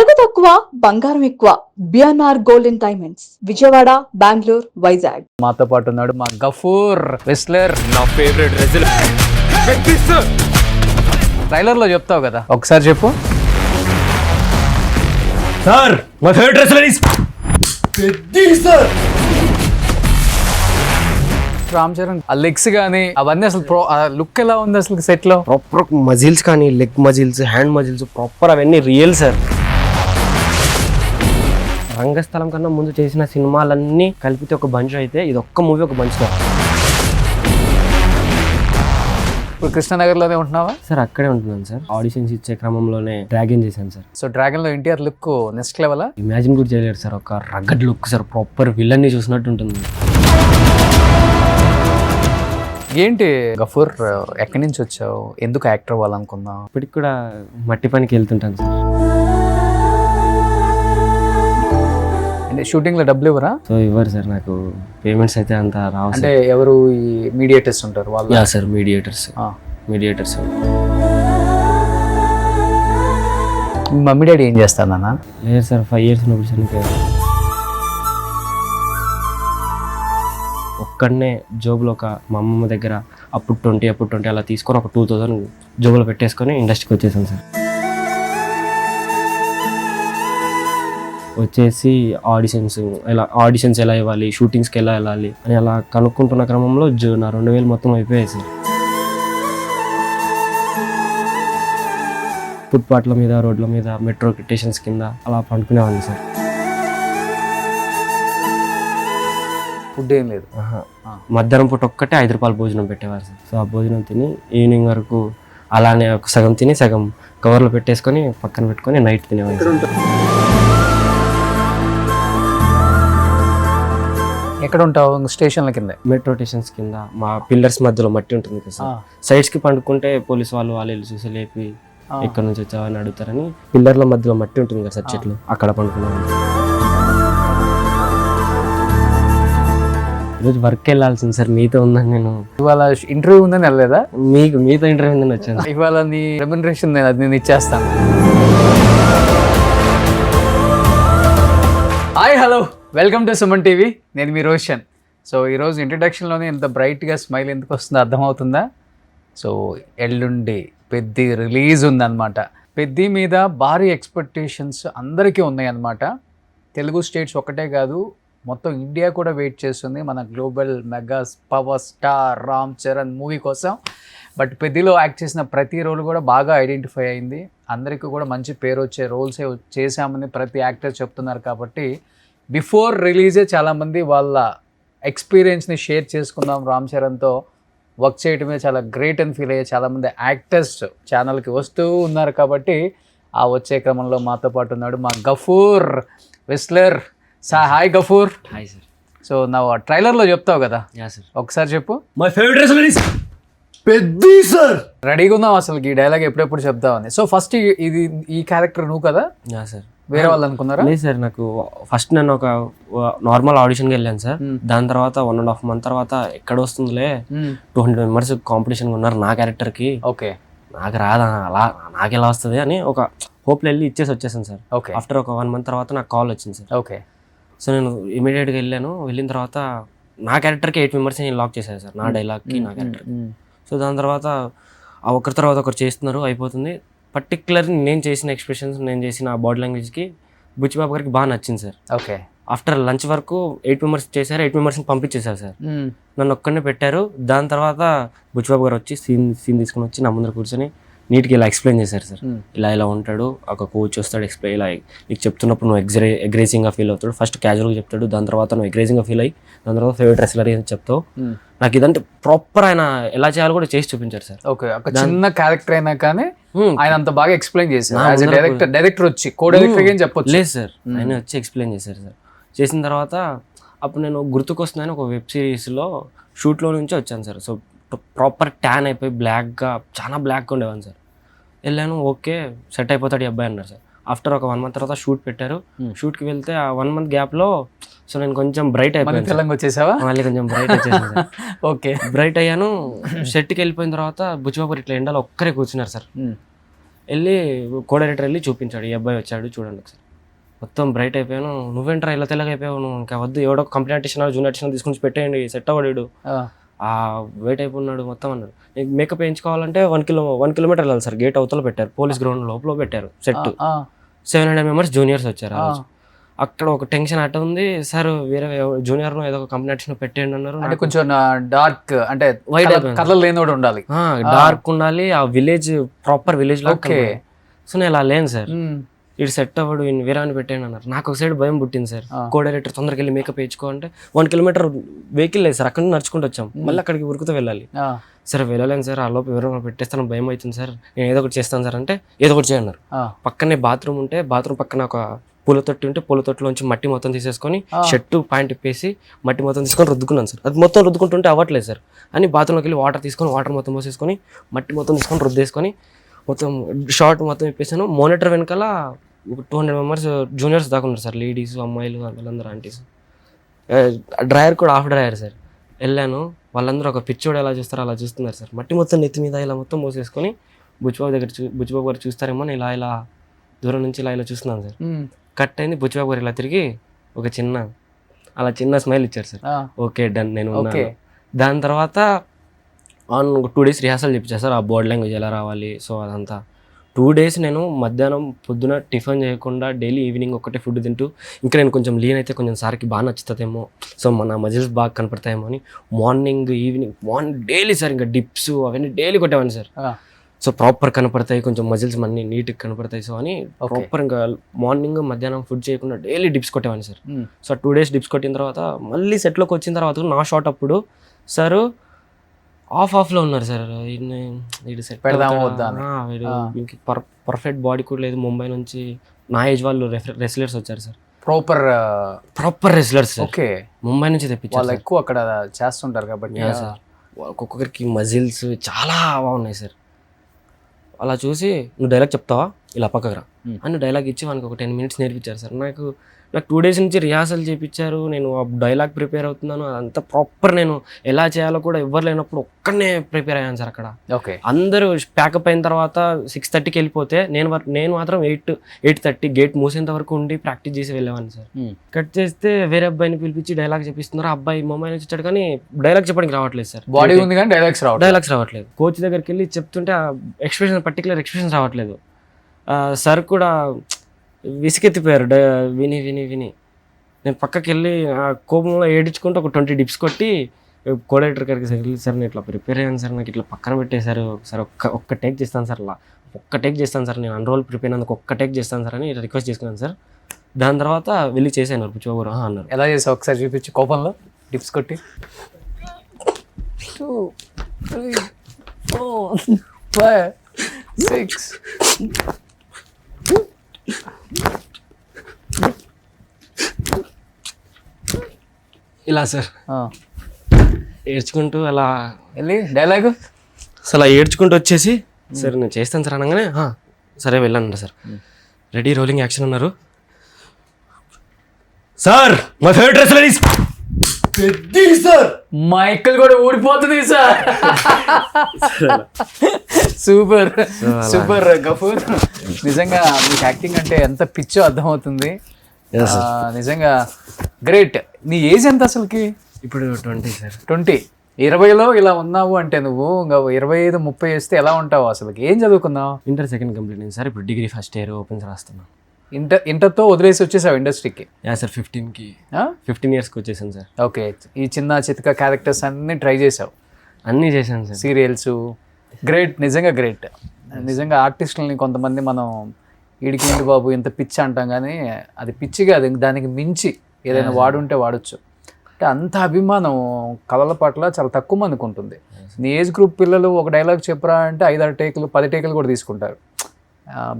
నగదు తక్కువ బంగారం ఎక్కువ. BNR golden diamonds, Vijayawada, Bengaluru, Vizag. మాతో పాటు ఉన్నాడు మా గఫూర్ రెస్లర్. నా ఫేవరెట్ రెజ్లర్. ట్రైలర్ లో చెప్తావు కదా, ఒకసారి చెప్పు. Sir my favourite wrestler is Peddi sir. Ram Charan ఆ లెగ్స్ గానీ అవన్నీ అసలు లుక్ ఎలా ఉంది అసలు సెట్ లో? ప్రాపర్ మజిల్స్ కానీ leg muscles, hand muscles proper అవన్నీ రియల్ సార్. రంగస్థలం కన్నా ముందు చేసిన సినిమాలన్నీ కలిపితే ఒక బంచ్ అయితే ఇది ఒక్క మూవీ ఒక బంచ్ సార్. ఇప్పుడు కృష్ణనగర్ లోనే ఉంటున్నావా? సార్ అక్కడే ఉంటున్నాను సార్. ఆడిషన్స్ ఇచ్చే క్రమంలోనే డ్రాగన్ చేశాను సార్. సో డ్రాగన్ లో NTR look next level. Imagine కూడా చేయలేరు సార్. ఒక rugged look sir, proper villain ని చూసినట్టు ఉంటుంది. ఏంటి గఫూర్, ఎక్కడి నుంచి వచ్చావు? ఎందుకు యాక్టర్ అవ్వాలనుకున్నావు? ఇప్పటికి కూడా మట్టి పనికి వెళ్తుంటాను సార్. అంటే షూటింగ్ లో డబ్బులు ఇవ్వరా? సో ఇవ్వరు సార్, నాకు పేమెంట్స్ అయితే అంత రావు. అంటే ఎవరు ఈ మీడియేటర్స్ ఉంటారు వాళ్ళు? Yeah sir, mediators. Mummy daddy ఏం చేస్తానన్నా? లేదు సార్, 5 years ఉన్నప్పుడు చనిపోయారు. ఒక్కడనే జోబులో ఒక మా అమ్మమ్మ దగ్గర అప్పుడు 20 అలా తీసుకొని ఒక 2000 జోబులో పెట్టేసుకొని ఇండస్ట్రీకి వచ్చేసాను సార్. వచ్చేసి ఆడిషన్స్ ఎలా ఇవ్వాలి, షూటింగ్స్కి ఎలా వెళ్ళాలి అని అలా కనుక్కుంటున్న క్రమంలో నా 2000 మొత్తం అయిపోయాయి సార్. ఫుట్పాత్ల మీద, రోడ్ల మీద, మెట్రో స్టేషన్స్ కింద అలా పండుకునేవాడిని సార్. ఫుడ్ ఏం లేదు. మధ్యాహ్నం పూట ఒక్కటే 5 రూపాయలు భోజనం పెట్టేవారు సార్. సో ఆ భోజనం తిని ఈవినింగ్ వరకు అలానే ఒక సగం తిని సగం కవర్లో పెట్టేసుకొని పక్కన పెట్టుకొని నైట్ తినేవాడిని సార్. ఎక్కడ ఉంటావు? స్టేషన్ల కింద, మెట్రో స్టేషన్స్ కింద. మా పిల్లర్స్ మధ్యలో మట్టి ఉంటుంది కదా సార్. సైడ్స్ కి పండుకుంటే పోలీసు వాళ్ళు చూసి లేపి ఎక్కడి నుంచి వచ్చావని అడుగుతారని పిల్లర్ల మధ్యలో మట్టి ఉంటుంది కదా సార్, చెట్లు, అక్కడ పండుకున్నాను. ఈరోజు వర్క్ వెళ్ళాల్సింది సార్, మీతో ఉందని నేను. ఇవాళ ఇంటర్వ్యూ ఉందని వెళ్ళలేదా? మీతో ఇంటర్వ్యూ ఉందని వచ్చాను. ఇవాళ నీ రెమ్యునరేషన్ నేను ఇచ్చేస్తాను. Hi, hello, welcome to Suman TV. నేను మీ రోషన్. సో ఈరోజు ఇంట్రడక్షన్లోనే ఇంత బ్రైట్గా స్మైల్ ఎందుకు వస్తుందో అర్థమవుతుందా? సో ఎల్లుండి పెద్ది రిలీజ్ ఉందన్నమాట. పెద్ది మీద భారీ ఎక్స్పెక్టేషన్స్ అందరికీ ఉన్నాయన్నమాట. తెలుగు స్టేట్స్ ఒకటే కాదు, మొత్తం ఇండియా కూడా వెయిట్ చేస్తుంది మన global mega power star Ram Charan movie కోసం. బట్ పెద్దిలో యాక్ట్ చేసిన ప్రతి రోల్ కూడా బాగా ఐడెంటిఫై అయింది. అందరికీ కూడా మంచి పేరు వచ్చే రోల్సే చేశామని ప్రతి యాక్టర్ చెప్తున్నారు. కాబట్టి బిఫోర్ రిలీజే చాలామంది వాళ్ళ ఎక్స్పీరియన్స్ని షేర్ చేసుకుందాం, రామ్ చరణ్తో వర్క్ చేయడమే చాలా గ్రేట్ అని ఫీల్ అయ్యే చాలామంది యాక్టర్స్ ఛానల్కి వస్తూ ఉన్నారు. కాబట్టి ఆ వచ్చే క్రమంలో మాతో పాటు ఉన్నాడు మా Gafoor wrestler. Hi Gafoor. Hi sir. So నా ట్రైలర్లో చెప్తావు కదా, యా సార్. ఒకసారి చెప్పు. My favourite wrestler is Peddi sir. రెడీగా ఉన్నావు అసలు ఈ డైలాగ్ ఎప్పుడెప్పుడు చెప్తావని. సో ఫస్ట్ ఈ క్యారెక్టర్ నువ్వు కదా? Yeah sir. వేరే వాళ్ళు అనుకున్నారా? లేదు సార్, నాకు ఫస్ట్ నేను ఒక నార్మల్ ఆడిషన్కి వెళ్ళాను సార్. దాని తర్వాత 1.5 month తర్వాత ఎక్కడ వస్తుందిలే 200 members కాంపిటీషన్ ఉన్నారు నా క్యారెక్టర్కి. ఓకే, నాకు రాదా, అలా నాకు ఎలా వస్తుంది అని ఒక హోప్లో వెళ్ళి ఇచ్చేసి వచ్చేసాను సార్. ఓకే. ఆఫ్టర్ ఒక 1 month తర్వాత నాకు కాల్ వచ్చింది సార్. ఓకే. సో నేను ఇమీడియట్గా వెళ్ళిన తర్వాత నా క్యారెక్టర్కి 8 members నేను లాక్ చేశాను సార్, నా డైలాగ్కి నా క్యారెక్టర్కి. సో దాని తర్వాత ఒకరి తర్వాత ఒకరు చేస్తున్నారు, అయిపోతుంది. పర్టికులర్లీ నేను చేసిన ఎక్స్ప్రెషన్స్, నేను చేసిన బాడీ లాంగ్వేజ్కి బుచ్చిబాబు గారికి బాగా నచ్చింది సార్. ఓకే. ఆఫ్టర్ లంచ్ వరకు 8 members చేశారు, 8 membersని పంపించేశారు సార్. నన్ను ఒక్కడనే పెట్టారు. దాని తర్వాత బుచ్చిబాబు గారు వచ్చి సీన్ తీసుకుని వచ్చి నా ముందర కూర్చొని నీట్గా ఇలా ఎక్స్ప్లెయిన్ చేశారు సార్. ఇలా ఉంటాడు, ఒక కోచ్ వస్తాడు, ఎక్స్ప్లెయిన్ ఇలా నీకు చెప్తున్నప్పుడు నువ్వు అగ్రెసివ్గా ఫీల్ అవుతాడు. ఫస్ట్ క్యాజువల్గా చెప్తాడు, దాని తర్వాత నువ్వు అగ్రెసివ్గా ఫీల్ అయ్యి దాని తర్వాత ఫేవరెట్ రెస్లర్ అని చెప్తావు. నాకు ఇదంటే ప్రాపర్ ఆయన ఎలా చేయాలో కూడా చేసి చూపించారు సార్. ఓకే, ఒక చిన్న క్యారెక్టర్ అయినా కానీ ఆయన అంత బాగా ఎక్స్ప్లెయిన్ చేశారు. డైరెక్టర్ వచ్చి కో-డైరెక్టర్ ఏం చెప్పొచ్చు? లేదు సార్, ఆయన వచ్చి ఎక్స్ప్లెయిన్ చేశారు సార్. చేసిన తర్వాత అప్పుడు నేను గుర్తుకొస్తున్నాను ఒక వెబ్ సిరీస్లో షూట్లో నుంచి వచ్చాను సార్. సో ప్రాపర్ ట్యాన్ అయిపోయి బ్లాక్గా, చాలా బ్లాక్గా ఉండేవాను సార్. వెళ్ళాను, ఓకే సెట్ అయిపోతాడు ఈ అబ్బాయి అన్నారు సార్. ఆఫ్టర్ ఒక 1 month తర్వాత షూట్ పెట్టారు. షూట్కి వెళ్తే ఆ 1 month గ్యాప్లో సో నేను కొంచెం బ్రైట్ అయిపోయాను. తెలంగాణ వచ్చేసావా? మళ్ళీ కొంచెం బ్రైట్ వచ్చేసాను సార్. ఓకే, బ్రైట్ అయ్యాను. సెట్కి వెళ్ళిపోయిన తర్వాత బుచ్చిబాబు ఇట్లా ఎండలో ఒక్కరే కూర్చున్నారు సార్. వెళ్ళి కో డైరెక్టర్ వెళ్ళి చూపించాడు, ఈ అబ్బాయి వచ్చాడు చూడండి ఒకసారి. మొత్తం బ్రైట్ అయిపోయాను. నువ్వేంట్రా ఇలా తెల్లగా అయిపోయావు, నువ్వు ఇంకా వద్దు, ఎవడో కంపెనీ ఆర్టిస్ట్ జూనియర్ ఆర్టిస్ట్ తీసుకుని పెట్టేయండి, సెట్ అవ్వడాడు, ఆ వెయిట్ అయిపోయినాడు మొత్తం అన్నాడు. మేకప్ వేయించుకోవాలంటే 1 కిలోమీటర్ వెళ్ళాలి సార్. గేట్ అవతల పెట్టారు, పోలీస్ గ్రౌండ్ లోపల పెట్టారు సెట్. 700 మెంబర్స్ జూనియర్స్ వచ్చారు ఆ రోజు. అక్కడ ఒక టెన్షన్ అట్ట ఉంది సార్, వేరే జూనియర్ ఏదో ఒక కంపెనీ ఆర్టిస్ట్ పెట్టేయండి అన్నారు. అంటే కొంచెం డార్క్, అంటే వైట్ కలర్ లేనివాడు ఉండాలి, డార్క్ ఉండాలి, ఆ విలేజ్ ప్రాపర్ విలేజ్ లో. సో నేను ఇలా లేను సార్, ఇటు సెట్ అవ్వడు, వేరే అని పెట్టాను అన్నారు. నాకు ఒక సైడ్ భయం పుట్టింది సార్. కో డైరెక్టర్ తొందరగా వెళ్ళి మేకప్ వేయించుకో అంటే 1 కిలోమీటర్ వెహికల్ లేదు సార్, అక్కడ నుంచి నడుచుకుంటూ వచ్చాం, మళ్ళీ అక్కడికి ఉరుకుతూ వెళ్ళాలి. సార్ వెళ్ళలేను సార్, ఆ లోపు ఎవరైనా పెట్టేస్తాను, భయం అవుతుంది సార్, నేను ఏదో ఒకటి చేస్తాను సార్ అంటే ఏదో ఒకటి చేయన్నారు. పక్కనే బాత్రూమ్ ఉంటే బాత్రూమ్ పక్కన ఒక పూల తొట్టి ఉంటే పూల తొట్టిలోంచి మట్టి మొత్తం తీసేసుకొని షర్టు ప్యాంట్ ఇప్పేసి మట్టి మొత్తం తీసుకొని రుద్దుకున్నాను సార్. అది మొత్తం రుద్దుకుంటుంటే అవ్వట్లేదు సార్ అని బాత్రూమ్లోకి వెళ్ళి వాటర్ తీసుకొని వాటర్ మొత్తం పోసేసుకొని మట్టి మొత్తం తీసుకొని రుద్దేసుకొని మొత్తం షార్ట్ మొత్తం ఇప్పేసాను. మానిటర్ వెనకాల 200 మెంబర్స్ జూనియర్స్ దాకా ఉన్నారు సార్, లేడీస్ అమ్మాయిలు వాళ్ళందరూ ఆంటీస్. డ్రైయర్ కూడా హాఫ్ డ్రైయర్ సార్. వెళ్ళాను, వాళ్ళందరూ ఒక పిచ్చోడు ఎలా చూస్తారో అలా చూస్తున్నారు సార్. మట్టి మొత్తం నెత్తి మీద ఇలా మొత్తం పోసేసుకొని బుచ్చిబాబు గారు చూస్తారేమో ఇలా ఇలా దూరం నుంచి ఇలా చూస్తున్నాను సార్. కట్ అయింది, బుచ్చిబాబు గారు ఇలా తిరిగి ఒక చిన్న స్మైల్ ఇచ్చారు సార్. ఓకే డన్, నేను ఉన్నాను. దాని తర్వాత 2 days రిహార్సల్ చెప్పించారు సార్, ఆ బోర్డ్ లాంగ్వేజ్ ఎలా రావాలి, సో అదంతా 2 days నేను మధ్యాహ్నం పొద్దున టిఫిన్ చేయకుండా డైలీ ఈవినింగ్ ఒకటే ఫుడ్ తింటూ, ఇంకా నేను కొంచెం లీన్ అయితే కొంచెం సార్కి బాగా నచ్చుతుందేమో, సో మన మజిల్స్ బాగా కనపడతాయేమో అని మార్నింగ్ డైలీ సార్ ఇంకా డిప్స్ అవన్నీ డైలీ కొట్టేవాడిని సార్. సో ప్రాపర్ కనపడతాయి, కొంచెం మజిల్స్ అన్నీ నీట్గా కనపడతాయి, సో అని ప్రాపర్ ఇంకా మార్నింగ్ మధ్యాహ్నం ఫుడ్ చేయకుండా డైలీ డిప్స్ కొట్టేవాడిని సార్. సో 2 days డిప్స్ కొట్టిన తర్వాత మళ్ళీ సెట్లోకి వచ్చిన తర్వాత నా షాట్ అప్పుడు సార్ ఆఫ్లో ఉన్నారు సార్. వీడు సెట్ వీడికి పర్ఫెక్ట్ బాడీ కూడా లేదు. ముంబై నుంచి నా ఏజ్ వాళ్ళు రెస్లర్స్ వచ్చారు sir, proper wrestlers. Okay, Mumbai నుంచి తెప్పించారు, ఎక్కువ అక్కడ చేస్తుంటారు కాబట్టి సార్. ఒక్కొక్కరికి మజిల్స్ చాలా బాగున్నాయి సార్. అలా చూసి నువ్వు డైలాగ్ చెప్తావా, ఇలా పక్కకు రా అని డైలాగ్ ఇచ్చి మనకు ఒక 10 minutes నేర్పించారు సార్. నాకు 2 days నుంచి రిహార్సల్ చేయించారు, నేను ఆ డైలాగ్ ప్రిపేర్ అవుతున్నాను, అదంతా ప్రాపర్. నేను ఎలా చేయాలో కూడా ఎవరు లేనప్పుడు ఒక్కనే ప్రిపేర్ అయ్యాను సార్ అక్కడ. ఓకే, అందరూ ప్యాకప్ అయిన తర్వాత 6:30కి వెళ్ళిపోతే నేను మాత్రం 8:30 గేట్ మూసేంత వరకు ఉండి ప్రాక్టీస్ చేసి వెళ్ళేవాడిని సార్. కట్ చేస్తే వేరే అబ్బాయిని పిలిపించి డైలాగ్ చెప్పిస్తున్నారు. ఆ అబ్బాయి ముంబై నుంచి వచ్చాడు కానీ డైలాగ్ చెప్పడానికి రావట్లేదు సార్. బాడీ ఉంది కానీ డైలాగ్స్ రావట్లేదు. కోచ్ దగ్గరికి వెళ్ళి చెప్తుంటే పర్టికులర్ ఎక్స్ప్రెషన్స్ రావట్లేదు. సార్ కూడా విసిగెత్తిపోయారు విని విని విని. నేను పక్కకి వెళ్ళి ఆ కోపంలో ఏడించుకుంటూ ఒక 20 dips కొట్టి కో డైరెక్టర్ గారికి సార్ నేను ఇట్లా ప్రిపేర్ అయ్యాను సార్, నాకు ఇట్లా పక్కన పెట్టేశారు సార్, ఒక్క టేక్ చేస్తాను సార్, అలా ఒక్క టేక్ చేస్తాను సార్, నేను అన్ని రోజులు ప్రిపేర్ అయినందుకు ఒక్క టేక్ చేస్తాను సార్ అని రిక్వెస్ట్ చేసుకున్నాను సార్. దాని తర్వాత వెళ్ళి చేశాను బుచ్చిబాబు గారు అన్నారు. ఎలా చేసావు ఒకసారి చూపించి, కోపంలో డిప్స్ కొట్టి. 2 3 4 5 6 ఇలా సార్ ఏడ్చుకుంటూ అలా వెళ్ళి డైలాగు అసలు ఏడ్చుకుంటూ వచ్చేసి సార్ నేను చేస్తాను సార్ అనగానే సరే వెళ్ళండి సార్. రెడీ రోలింగ్ యాక్షన్ అన్నారు sir. My favourite wrestler is Peddi sir. Michael కూడా ఊడిపోతుంది సార్. సూపర్ సూపర్ గఫూర్, నిజంగా మీకు యాక్టింగ్ అంటే ఎంత పిచ్చో అర్థమవుతుంది. నిజంగా గ్రేట్. నీ ఏజ్ ఎంత అసలుకి? ఇప్పుడు 20 సార్. 20. 20లో ఇలా ఉన్నావు అంటే నువ్వు ఇంకా 25-30 వేస్తే ఎలా ఉంటావు అసలుకి? ఏం చదువుకున్నావు? ఇంటర్ సెకండ్ కంప్లీట్ అయింది సార్. ఇప్పుడు డిగ్రీ ఫస్ట్ ఇయర్ ఓపెన్స్ రాస్తున్నాను. ఇంటర్తో వదిలేసి వచ్చేసావు ఇండస్ట్రీకి? సార్ 15 yearsకి వచ్చేసాను సార్. ఓకే, ఈ చిన్న చితక క్యారెక్టర్స్ అన్ని ట్రై చేసావు? అన్నీ చేశాను సార్. సీరియల్స్. గ్రేట్, నిజంగా గ్రేట్. నిజంగా ఆర్టిస్టులని కొంతమంది మనం ఈడికి ఏంటి బాబు ఇంత పిచ్చి అంటాం, కానీ అది పిచ్చి కాదు, దానికి మించి ఏదైనా వాడుంటే వాడచ్చు. అంటే అంత అభిమానం కళల పట్ల చాలా తక్కువ మందికి ఉంటుంది. నీ ఏజ్ గ్రూప్ పిల్లలు ఒక డైలాగ్ చెప్పరా అంటే 5-6 టేకులు 10 టేకులు కూడా తీసుకుంటారు.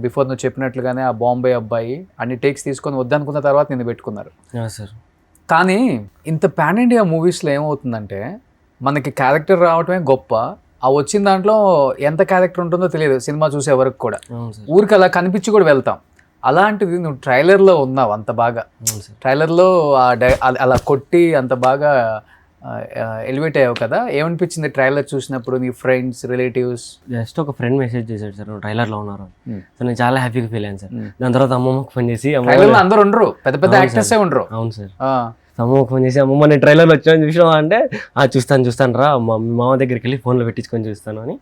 బిఫోర్ నువ్వు చెప్పినట్లుగానే ఆ బాంబే అబ్బాయి అన్ని టేక్స్ తీసుకొని వద్దనుకున్న తర్వాత నిన్ను పెట్టుకున్నారు సార్. కానీ ఇంత పాన్ ఇండియా మూవీస్లో ఏమవుతుందంటే మనకి క్యారెక్టర్ రావటమే గొప్ప, ఆ వచ్చిన దాంట్లో ఎంత క్యారెక్టర్ ఉంటుందో తెలియదు సినిమా చూసే వరకు కూడా. ఊరికి అలా కనిపించి కూడా వెళ్తాం. అలాంటిది నువ్వు ట్రైలర్లో ఉన్నావు అంత బాగా. ట్రైలర్లో అలా కొట్టి అంత బాగా ఎలివేట్ అయ్యావు కదా, ఏమనిపించింది ట్రైలర్ చూసినప్పుడు? నీ ఫ్రెండ్స్, రిలేటివ్స్? జస్ట్ ఒక ఫ్రెండ్ మెసేజ్ చేశాడు సార్, ట్రైలర్లో ఉన్నారు. సో నేను చాలా హ్యాపీగా ఫీల్ అయ్యాను సార్. దాని తర్వాత అమ్మమ్మకి ఫోన్ చేసి, ట్రైలర్లో అందరూ ఉండరు, పెద్ద పెద్ద యాక్టర్సే ఉండరు. అవును సార్. అమ్మమ్మకి ఫోన్ చేసి, అమ్మమ్మ నేను ట్రైలర్లో వచ్చాను చూసినావా అంటే, చూస్తాను రా, మా మామ దగ్గరికి వెళ్ళి ఫోన్లో పెట్టించుకొని చూస్తాను అని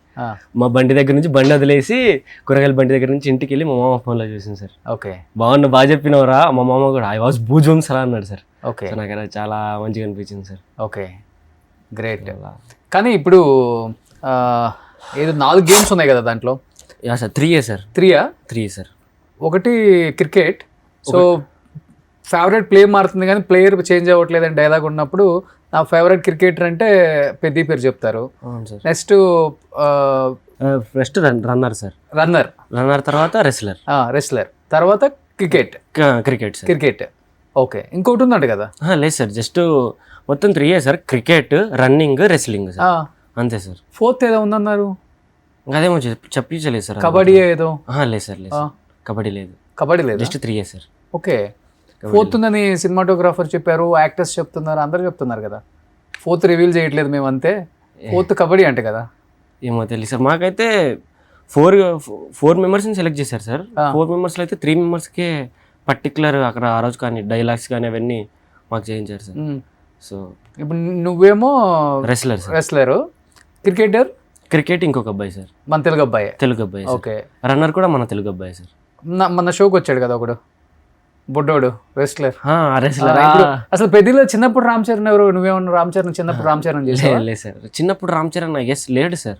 మా బండి దగ్గర నుంచి బండి వదిలేసి కూరగాయల బండి దగ్గర నుంచి ఇంటికి వెళ్ళి మా మామ ఫోన్లో చూసాను సార్. ఓకే, బాగా చెప్పినవరా. మా మామ కూడా ఐ వాస్ బూజూమ్స్ రా అన్నాడు సార్. ఓకే, నాకు అది చాలా మంచిగా అనిపించింది సార్. Okay, great. కానీ ఇప్పుడు ఏదో 4 గేమ్స్ ఉన్నాయి కదా దాంట్లో? Yeah sir, 3 sir. 3 సార్. ఒకటి క్రికెట్. సో ఫేవరెట్ ప్లే మారుతుంది కానీ ప్లేయర్ చేంజ్ అవ్వట్లేదు అని డైలాగ్ ఉన్నప్పుడు నా ఫేవరెట్ క్రికెటర్ అంటే పెద్ద పేరు చెప్తారు. Next first runner sir. Runner తర్వాత రెస్లర్ తర్వాత క్రికెట్. ఓకే, ఇంకోటి ఉందంట కదా? లేదు సార్, జస్ట్ మొత్తం 3 sir. Cricket, running, wrestling sir, అంతే సార్. 4th ఏదో ఉందన్నారు, అదేమో చెప్పించలేదు సార్. కబడ్డీ ఏదో? లేదు సార్, లేదు. కబడ్డీ లేదు, జస్ట్ 3 సార్. ఓకే, 4th ఉందని సినిమాటోగ్రాఫర్ చెప్పారు, యాక్టర్స్ చెప్తున్నారు, అందరు చెప్తున్నారు కదా. 4th రివీల్ చేయట్లేదు మేము, అంతే. 4th కబడ్డీ అంటే కదా? ఏమో తెలియదు సార్. మాకైతే 4 మెంబర్స్ని సెలెక్ట్ చేశారు సార్. 4 మెంబర్స్లో అయితే 3 మెంబర్స్కే పర్టికులర్ అక్కడ ఆ రోజు కానీ డైలాగ్స్ కానీ అవన్నీ మాకు చేయించారు సార్. సో ఇప్పుడు నువ్వేమో రెస్లర్, క్రికెట్ ఇంకొక అబ్బాయి సార్, మన తెలుగు అబ్బాయి. ఓకే, రన్నర్ కూడా మన తెలుగు అబ్బాయి సార్. మన షోకి వచ్చాడు కదా ఒకడు బుడ్డోడు, రెస్లర్. అసలు పెద్దలో చిన్నప్పుడు రామ్ చరణ్ ఎవరు? నువ్వేమన్నా రామ్ చరణ్ చిన్నప్పుడు రామ్ చరణ్ చేసావా? లేదు సార్, చిన్నప్పుడు రామ్ చరణ్ లేడు సార్.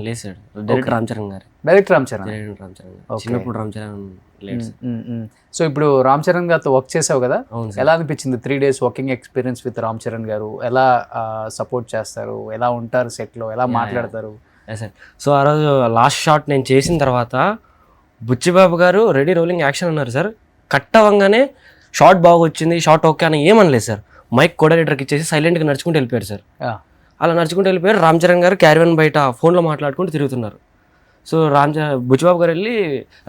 లేదు సార్, డైరెక్ట్ రామ్ చరణ్ గారు. చిన్నప్పుడు రామ్ చరణ్ లేడు. సో ఇప్పుడు రామ్ చరణ్ గారితో వర్క్ చేసావు కదా, ఎలా అనిపించింది 3 days working experience with Ram Charan గారు? ఎలా సపోర్ట్ చేస్తారు, ఎలా ఉంటారు సెట్లో, ఎలా మాట్లాడతారు? సార్, సో ఆ రోజు లాస్ట్ షాట్ నేను చేసిన తర్వాత బుచ్చిబాబు గారు రెడీ రోలింగ్ యాక్షన్ అన్నారు సార్. కట్ అవ్వగానే షాట్ బాగా వచ్చింది, షాట్ ఓకే అని ఏమనలేదు సార్. మైక్ కోఆర్డినేటర్కి ఇచ్చేసి సైలెంట్గా నడుచుకుంటూ వెళ్ళిపోయారు సార్. అలా నడుచుకుంటూ వెళ్ళిపోయారు. రామ్ చరణ్ గారు క్యారియన్ బయట ఫోన్లో మాట్లాడుకుంటూ తిరుగుతున్నారు. సో బుచ్చిబాబు గారు వెళ్ళి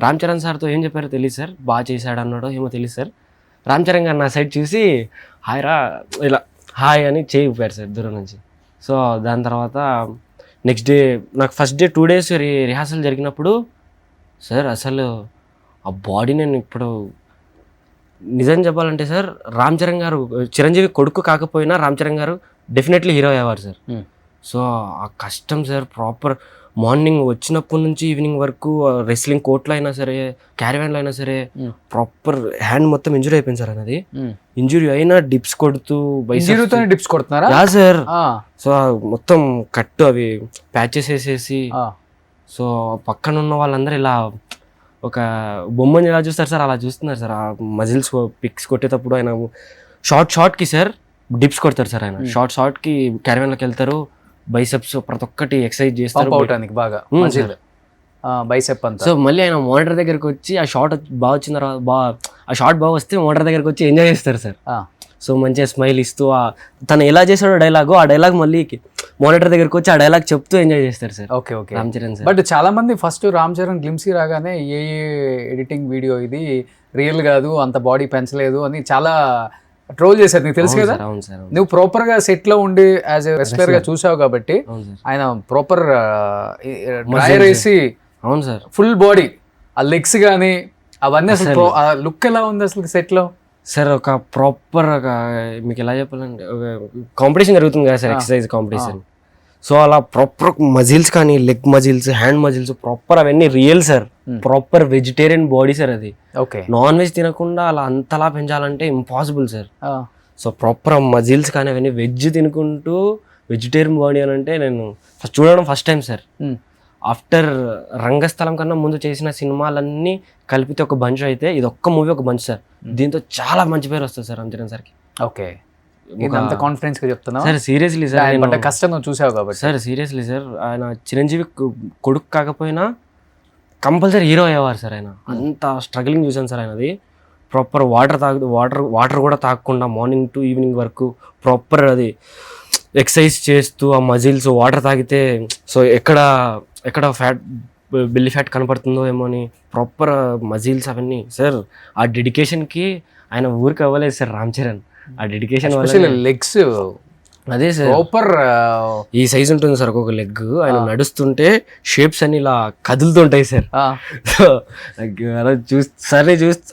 రామ్ చరణ్ సార్తో ఏం చెప్పారో తెలియదు సార్, బాగా చేశాడు అన్నాడో ఏమో తెలియదు సార్. రామ్ చరణ్ గారు నా సైడ్ చూసి హాయ్ రా ఇలా హాయ్ అని చేయి ఊపారు సార్ దూరం నుంచి. సో దాని తర్వాత నెక్స్ట్ డే నాకు ఫస్ట్ డే 2 days రిహార్సల్ జరిగినప్పుడు సార్ అసలు ఆ బాడీ నేను ఇప్పుడు నిజం చెప్పాలంటే సార్, రామ్ చరణ్ గారు చిరంజీవి కొడుకు కాకపోయినా రామ్ చరణ్ గారు డెఫినెట్లీ హీరో అయ్యేవారు సార్. సో ఆ కష్టం సార్, ప్రాపర్ మార్నింగ్ వచ్చినప్పటి నుంచి ఈవినింగ్ వరకు రెస్లింగ్ కోర్ట్లో అయినా సరే, క్యారివాన్లో అయినా సరే ప్రాపర్ హ్యాండ్ మొత్తం ఇంజురీ అయిపోయింది సార్. అనేది ఇంజురీ అయినా డిప్స్ కొడుతూ డిప్స్ కొడుతున్నారా? సార్. సో మొత్తం కట్టు అవి ప్యాచెస్ వేసేసి, సో పక్కన ఉన్న వాళ్ళందరూ ఇలా ఒక బొమ్మని ఎలా చూస్తారు సార్ అలా చూస్తున్నారు సార్. ఆ మజిల్స్ పిక్స్ కొట్టేటప్పుడు ఆయన షార్ట్కి సార్ డిప్స్ కొడతారు సార్. ఆయన షార్ట్కి క్యారివాన్లోకి వెళ్తారు, బైసెప్స్ ప్రతి ఒక్కటి ఎక్సర్సైజ్ చేస్తారు బాగా బైసెప్ అంతా. సో మళ్ళీ ఆయన మోనిటర్ దగ్గరికి వచ్చి ఆ షాట్ బాగా వచ్చిన తర్వాత ఆ షాట్ బాగా వస్తే మోనిటర్ దగ్గరికి వచ్చి ఎంజాయ్ చేస్తారు సార్. సో మంచిగా స్మైల్ ఇస్తూ తను ఎలా చేశాడో డైలాగు, ఆ డైలాగ్ మళ్ళీ మోనిటర్ దగ్గరికి వచ్చి ఆ డైలాగ్ చెప్తూ ఎంజాయ్ చేస్తారు sir. Okay, Ram Charan sir. But చాలా మంది ఫస్ట్ రామ్ చరణ్ గ్లిమ్సీ రాగానే ఏ ఎడిటింగ్ వీడియో ఇది రియల్ కాదు, అంత బాడీ పెంచలేదు అని చాలా ట్రోల్ చేశారు. నీకు తెలుసు కదా, నువ్వు ప్రాపర్ గా సెట్ లో ఉండి యాజ్ ఎ రెస్లర్ గా చూసావు కాబట్టి ఆయన ప్రాపర్ డ్రైయర్ వేసి అవును సార్ ఫుల్ బాడీ ఆ లెగ్స్ కానీ అవన్నీ అసలు లుక్ ఎలా ఉంది అసలు సెట్ లో సార్? ఒక ప్రాపర్ మీకు ఎలా చెప్పాలంటే ఒక కాంపిటీషన్ జరుగుతుంది కదా సార్, ఎక్సర్సైజ్ కాంపిటీషన్. సో అలా ప్రాపర్ మజిల్స్ కానీ leg muscles, hand muscles proper అవన్నీ real sir. Proper vegetarian body sir అది. ఓకే, నాన్ వెజ్ తినకుండా అలా అంతలా పెంచాలంటే impossible sir. So proper muscles కానీ అవన్నీ వెజ్ తినుకుంటూ వెజిటేరియన్ బాడీ అని అంటే నేను చూడడం ఫస్ట్ టైం సార్. ఆఫ్టర్ రంగస్థలం కన్నా ముందు చేసిన సినిమాలన్నీ కలిపితే ఒక బంచ్ అయితే ఇది ఒక్క మూవీ ఒక బంచ్ సార్. దీంతో చాలా మంచి పేరు వస్తుంది సార్ రామ్ చరణ్ సార్కి. ఓకే, అంత కాన్ఫిడెన్స్ గా చెప్తున్నా సార్. సీరియస్లీ సార్, కష్టం చూసావు కాబట్టి సార్. సీరియస్లీ సార్, ఆయన చిరంజీవి కొడుకు కాకపోయినా కంపల్సరీ హీరో అయ్యేవారు సార్. ఆయన అంత స్ట్రగ్లింగ్ చూసాను సార్. ఆయనది ప్రాపర్ వాటర్ కూడా తాగకుండా మార్నింగ్ టు ఈవినింగ్ వరకు ప్రాపర్ అది ఎక్సర్సైజ్ చేస్తూ ఆ మజిల్స్ వాటర్ తాగితే సో ఎక్కడ ఫ్యాట్ బెల్లి ఫ్యాట్ కనపడుతుందో ఏమో అని ప్రాపర్ మజిల్స్ అవన్నీ సార్. ఆ డెడికేషన్కి ఆయన ఊరికి అవ్వలేదు సార్ రామ్ చరణ్. ఆ డెడికేషన్ లెగ్స్ అదే సార్ ప్రాపర్ ఈ సైజ్ ఉంటుంది సార్ ఒక్కొక్క లెగ్. ఆయన నడుస్తుంటే షేప్స్ అన్ని ఇలా కదులుతుంటాయి సార్. సో అలా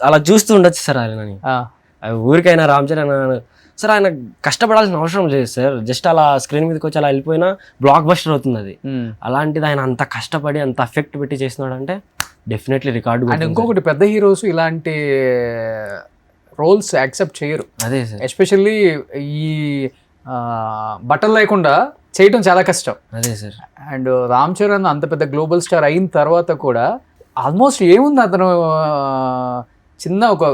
అలా చూస్తూ ఉండొచ్చు సార్ ఆయనని. ఊరికైనా రామ్ చరణ్ సార్ ఆయన కష్టపడాల్సిన అవసరం లేదు సార్. జస్ట్ అలా స్క్రీన్ మీదకి వచ్చి అలా వెళ్ళిపోయినా బ్లాక్ బస్టర్ అవుతుంది అది. అలాంటిది ఆయన అంత కష్టపడి అంత ఎఫెక్ట్ పెట్టి చేస్తున్నాడు అంటే డెఫినెట్లీ రికార్డు. అండ్ ఇంకొకటి పెద్ద హీరోస్ ఇలాంటి రోల్స్ యాక్సెప్ట్ చేయరు. అదే సార్, ఎస్పెషల్లీ ఈ బట్టలు లేకుండా చేయటం చాలా కష్టం. అదే సార్. అండ్ రామ్ చరణ్ అంత పెద్ద గ్లోబల్ స్టార్ అయిన తర్వాత కూడా ఆల్మోస్ట్ ఏముంది అతను చిన్న ఒక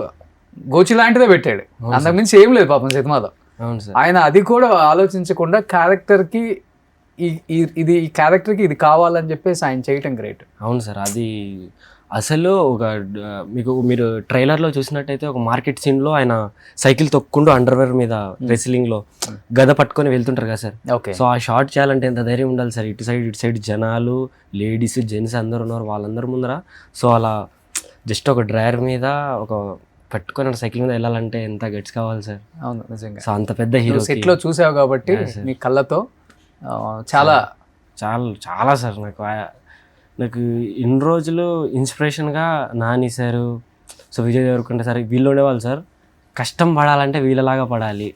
గోచి లాంటిదే పెట్టాడు, అంతకుమించి ఏం లేదు పాపం సినిమాలో. అవును సార్. ఆయన అది కూడా ఆలోచించకుండా క్యారెక్టర్కి ఇది ఈ క్యారెక్టర్కి ఇది కావాలని చెప్పేసి ఆయన చేయటం గ్రేట్. అవును సార్. అది అసలు ఒక మీరు ట్రైలర్లో చూసినట్టయితే ఒక మార్కెట్ సీన్లో ఆయన సైకిల్ తొక్కుంటూ అండర్వేర్ మీద రెస్లింగ్లో గద పట్టుకొని వెళ్తుంటారు కదా సార్. ఓకే. సో ఆ షాట్ చేయాలంటే ఎంత ధైర్యం ఉండాలి సార్. ఇటు సైడ్ జనాలు, లేడీస్, జెంట్స్ అందరు ఉన్నారు వాళ్ళందరూ ముందర. సో అలా జస్ట్ ఒక డ్రైవర్ మీద ఒక పట్టుకొని సైకిల్ మీద వెళ్ళాలంటే ఎంత గట్స్ కావాలి సార్. అవును నిజంగా. సో అంత పెద్ద హీరో సెట్లో చూసావు కాబట్టి నీ కళ్ళతో చాలా చాలా చాలా సార్. నాకు ఇన్ని రోజులు ఇన్స్పిరేషన్గా Nani sir, so Vijay Deverakonda sir వీళ్ళు ఉండేవాళ్ళు సార్. కష్టం పడాలంటే వీళ్ళలాగా పడాలి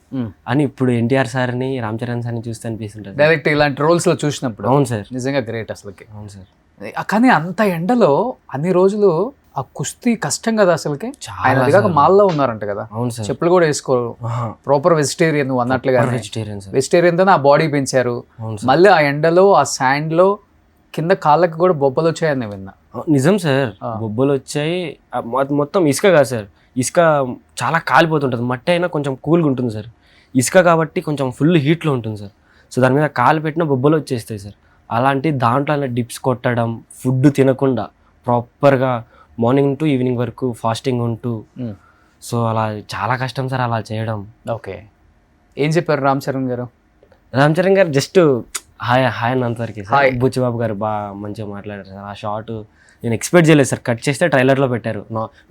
అని ఇప్పుడు ఎన్టీఆర్ సార్ని, రామ్ చరణ్ సార్ని చూస్తే అనిపిస్తుంటుంది డైరెక్ట్ ఇలాంటి రోల్స్లో చూసినప్పుడు. అవును సార్, నిజంగా గ్రేట్ అసలుకి. అవును సార్. కానీ అంత ఎండలో అన్ని రోజులు ఆ కుస్తీ కష్టం కదా అసలుకి. ఆయన అదిగాక మాల్లో ఉన్నారంట కదా. అవును సార్. చెప్పులు కూడా వేసుకోరు. ప్రాపర్ వెజిటేరియన్ నువ్వు అన్నట్లుగా వెజిటేరియన్ తో ఆ బాడీ పెంచారు. మళ్ళీ ఆ ఎండలో ఆ శాండ్ లో కింద కాళ్ళకి కూడా బొబ్బలు వచ్చాయని విన్నా. నిజం సార్, బొబ్బలు వచ్చాయి. మొత్తం ఇసుక కాదు సార్, ఇసుక చాలా కాలిపోతుంటుంది. మట్టి అయినా కొంచెం కూల్గా ఉంటుంది సార్. ఇసుక కాబట్టి కొంచెం ఫుల్ హీట్లో ఉంటుంది సార్. సో దాని మీద కాలు పెట్టిన బొబ్బలు వచ్చేస్తాయి సార్. అలాంటి దాంట్లో డిప్స్ కొట్టడం, ఫుడ్ తినకుండా ప్రాపర్గా మార్నింగ్ టు ఈవినింగ్ వరకు ఫాస్టింగ్ ఉంటూ, సో అలా చాలా కష్టం సార్ అలా చేయడం. ఓకే. ఏం చెప్పారు రామ్ చరణ్ గారు? రామ్ చరణ్ గారు జస్ట్ హాయ్ అన్నంతవరకు సార్. బుచ్చిబాబు గారు బాగా మంచిగా మాట్లాడారు సార్. ఆ షాట్ నేను ఎక్స్పెక్ట్ చేయలేదు సార్. కట్ చేస్తే ట్రైలర్లో పెట్టారు.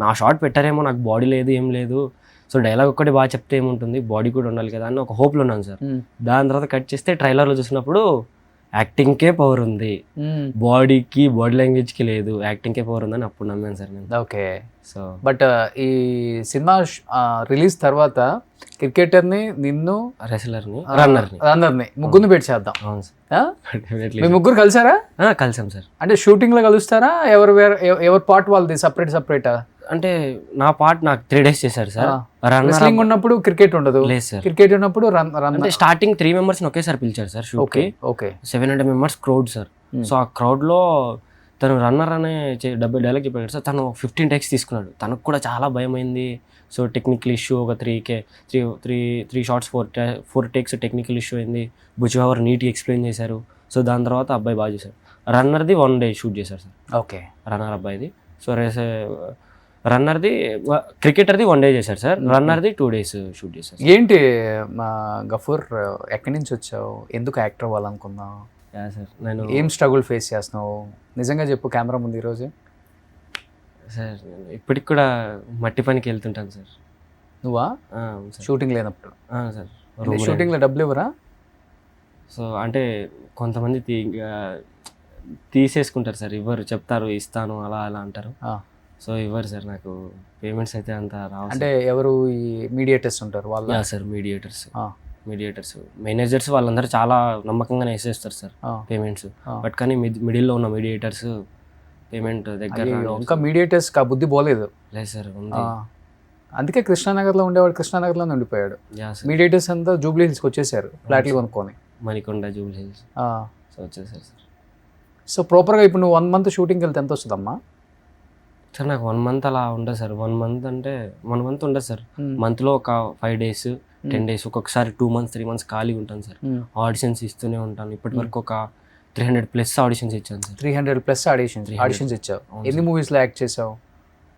నా షాట్ పెట్టారేమో, నాకు బాడీ లేదు ఏం లేదు, సో డైలాగ్ ఒక్కటి బాగా చెప్తే ఏముంటుంది, బాడీ కూడా ఉండాలి కదా అని ఒక హోప్లో ఉన్నాను సార్. దాని తర్వాత కట్ చేస్తే ట్రైలర్లో చూసినప్పుడు యాక్టింగ్కే పవర్ ఉంది, బాడీకి బాడీ లాంగ్వేజ్కి లేదు, యాక్టింగ్కే పవర్ ఉందని అప్పుడు నమ్మాను సార్ నేను. ఓకే. సో బట్ ఈ సినిమా రిలీజ్ తర్వాత క్రికెటర్ని, నిన్ను, రెస్లర్ని, రన్నర్ని ముగ్గురిని పెట్టి చేద్దాం. అవును సార్. మీ ముగ్గురు కలిసారా? కలిసాం సార్. అంటే షూటింగ్ లో కలుస్తారా? ఎవరి పార్ట్ వాళ్ళది సపరేటా? అంటే నా పార్ట్ నాకు 3 days చేశారు సార్. రెస్లింగ్ ఉన్నప్పుడు క్రికెట్ ఉండదు. లేదు సార్. క్రికెట్ ఉన్నప్పుడు అంటే స్టార్టింగ్ 3 members ఒకేసారి పిలిచారు సార్ షూట్ కి. Okay. 700 members crowd sir. So ఆ క్రౌడ్ లో తను రన్నర్ అనే డైలాగ్ చెప్పాడు సార్. తను 15 takes తీసుకున్నాడు. తనకు కూడా చాలా భయం అయింది. సో టెక్నికల్ ఇష్యూ ఒక 3 shots 4 takes టెక్నికల్ ఇష్యూ అయింది. బుచ్చిబాబు నీట్గా ఎక్స్ప్లెయిన్ చేశారు. సో దాని తర్వాత అబ్బాయి బాగా చేశారు. రన్నర్ది 1 day షూట్ చేశారు సార్. ఓకే. రన్నర్ అబ్బాయిది. సో రన్నర్ది క్రికెటర్ది 1 day చేశారు సార్. రన్నర్ది 2 days షూట్ చేశారు. ఏంటి గఫూర్, ఎక్కడి నుంచి వచ్చావు? ఎందుకు యాక్టర్ అవ్వాలనుకున్నావు సార్? నేను ఏం స్ట్రగుల్ ఫేస్ చేస్తున్నావు నిజంగా చెప్పు కెమెరా ముందు ఈరోజు. సార్ ఇప్పటికి కూడా మట్టి పనికి వెళ్తుంటాను సార్. నువ్వా? షూటింగ్ లేనప్పుడు సార్. షూటింగ్లో డబ్బులు ఇవ్వరా? సో అంటే కొంతమంది తీసేసుకుంటారు సార్, ఇవ్వరు, చెప్తారు ఇస్తాను అలా అలా అంటారు. సో ఇవ్వరు సార్, నాకు పేమెంట్స్ అయితే అంత రావు. అంటే ఎవరు ఈ మీడియేటర్స్ ఉంటారు వాళ్ళు? సార్ మీడియేటర్స్ మేనేజర్స్ వాళ్ళందరూ చాలా నమ్మకంగానే వేసేస్తారు సార్ పేమెంట్స్. బట్ కానీ మిడిల్లో ఉన్న మీడియేటర్స్ పేమెంట్ దగ్గర ఇంకా మీడియేటర్స్ కా బుద్ధి పోలేదు. లేదు సార్. అందుకే కృష్ణానగర్లో ఉండేవాడు కృష్ణానగర్లో ఉండిపోయాడు. మీడియేటర్స్ అంతా జూబ్లీ హిల్స్కి వచ్చేసారు ఫ్లాట్లు కొనుక్కొని. Manikonda, Jubilee hills. సో వచ్చేసారు సార్. సో ప్రాపర్గా ఇప్పుడు నువ్వు 1 month షూటింగ్కి వెళ్తే ఎంత వస్తుందమ్మా? సార్ నాకు 1 month అలా ఉండదు సార్. 1 month అంటే 1 month ఉండదు సార్. మంత్లో ఒక 5 days 10 days, ఒక్కొక్కసారి 2 months 3 months ఖాళీగా ఉంటాను సార్. ఆడిషన్స్ ఇస్తూనే ఉంటాను. ఇప్పటి వరకు ఒక 300+ ఆడిషన్స్ ఇచ్చాను సార్. 300+ ఆడిషన్స్ ఇచ్చావు. ఎన్ని మూవీస్లో యాక్ట్ చేసావు?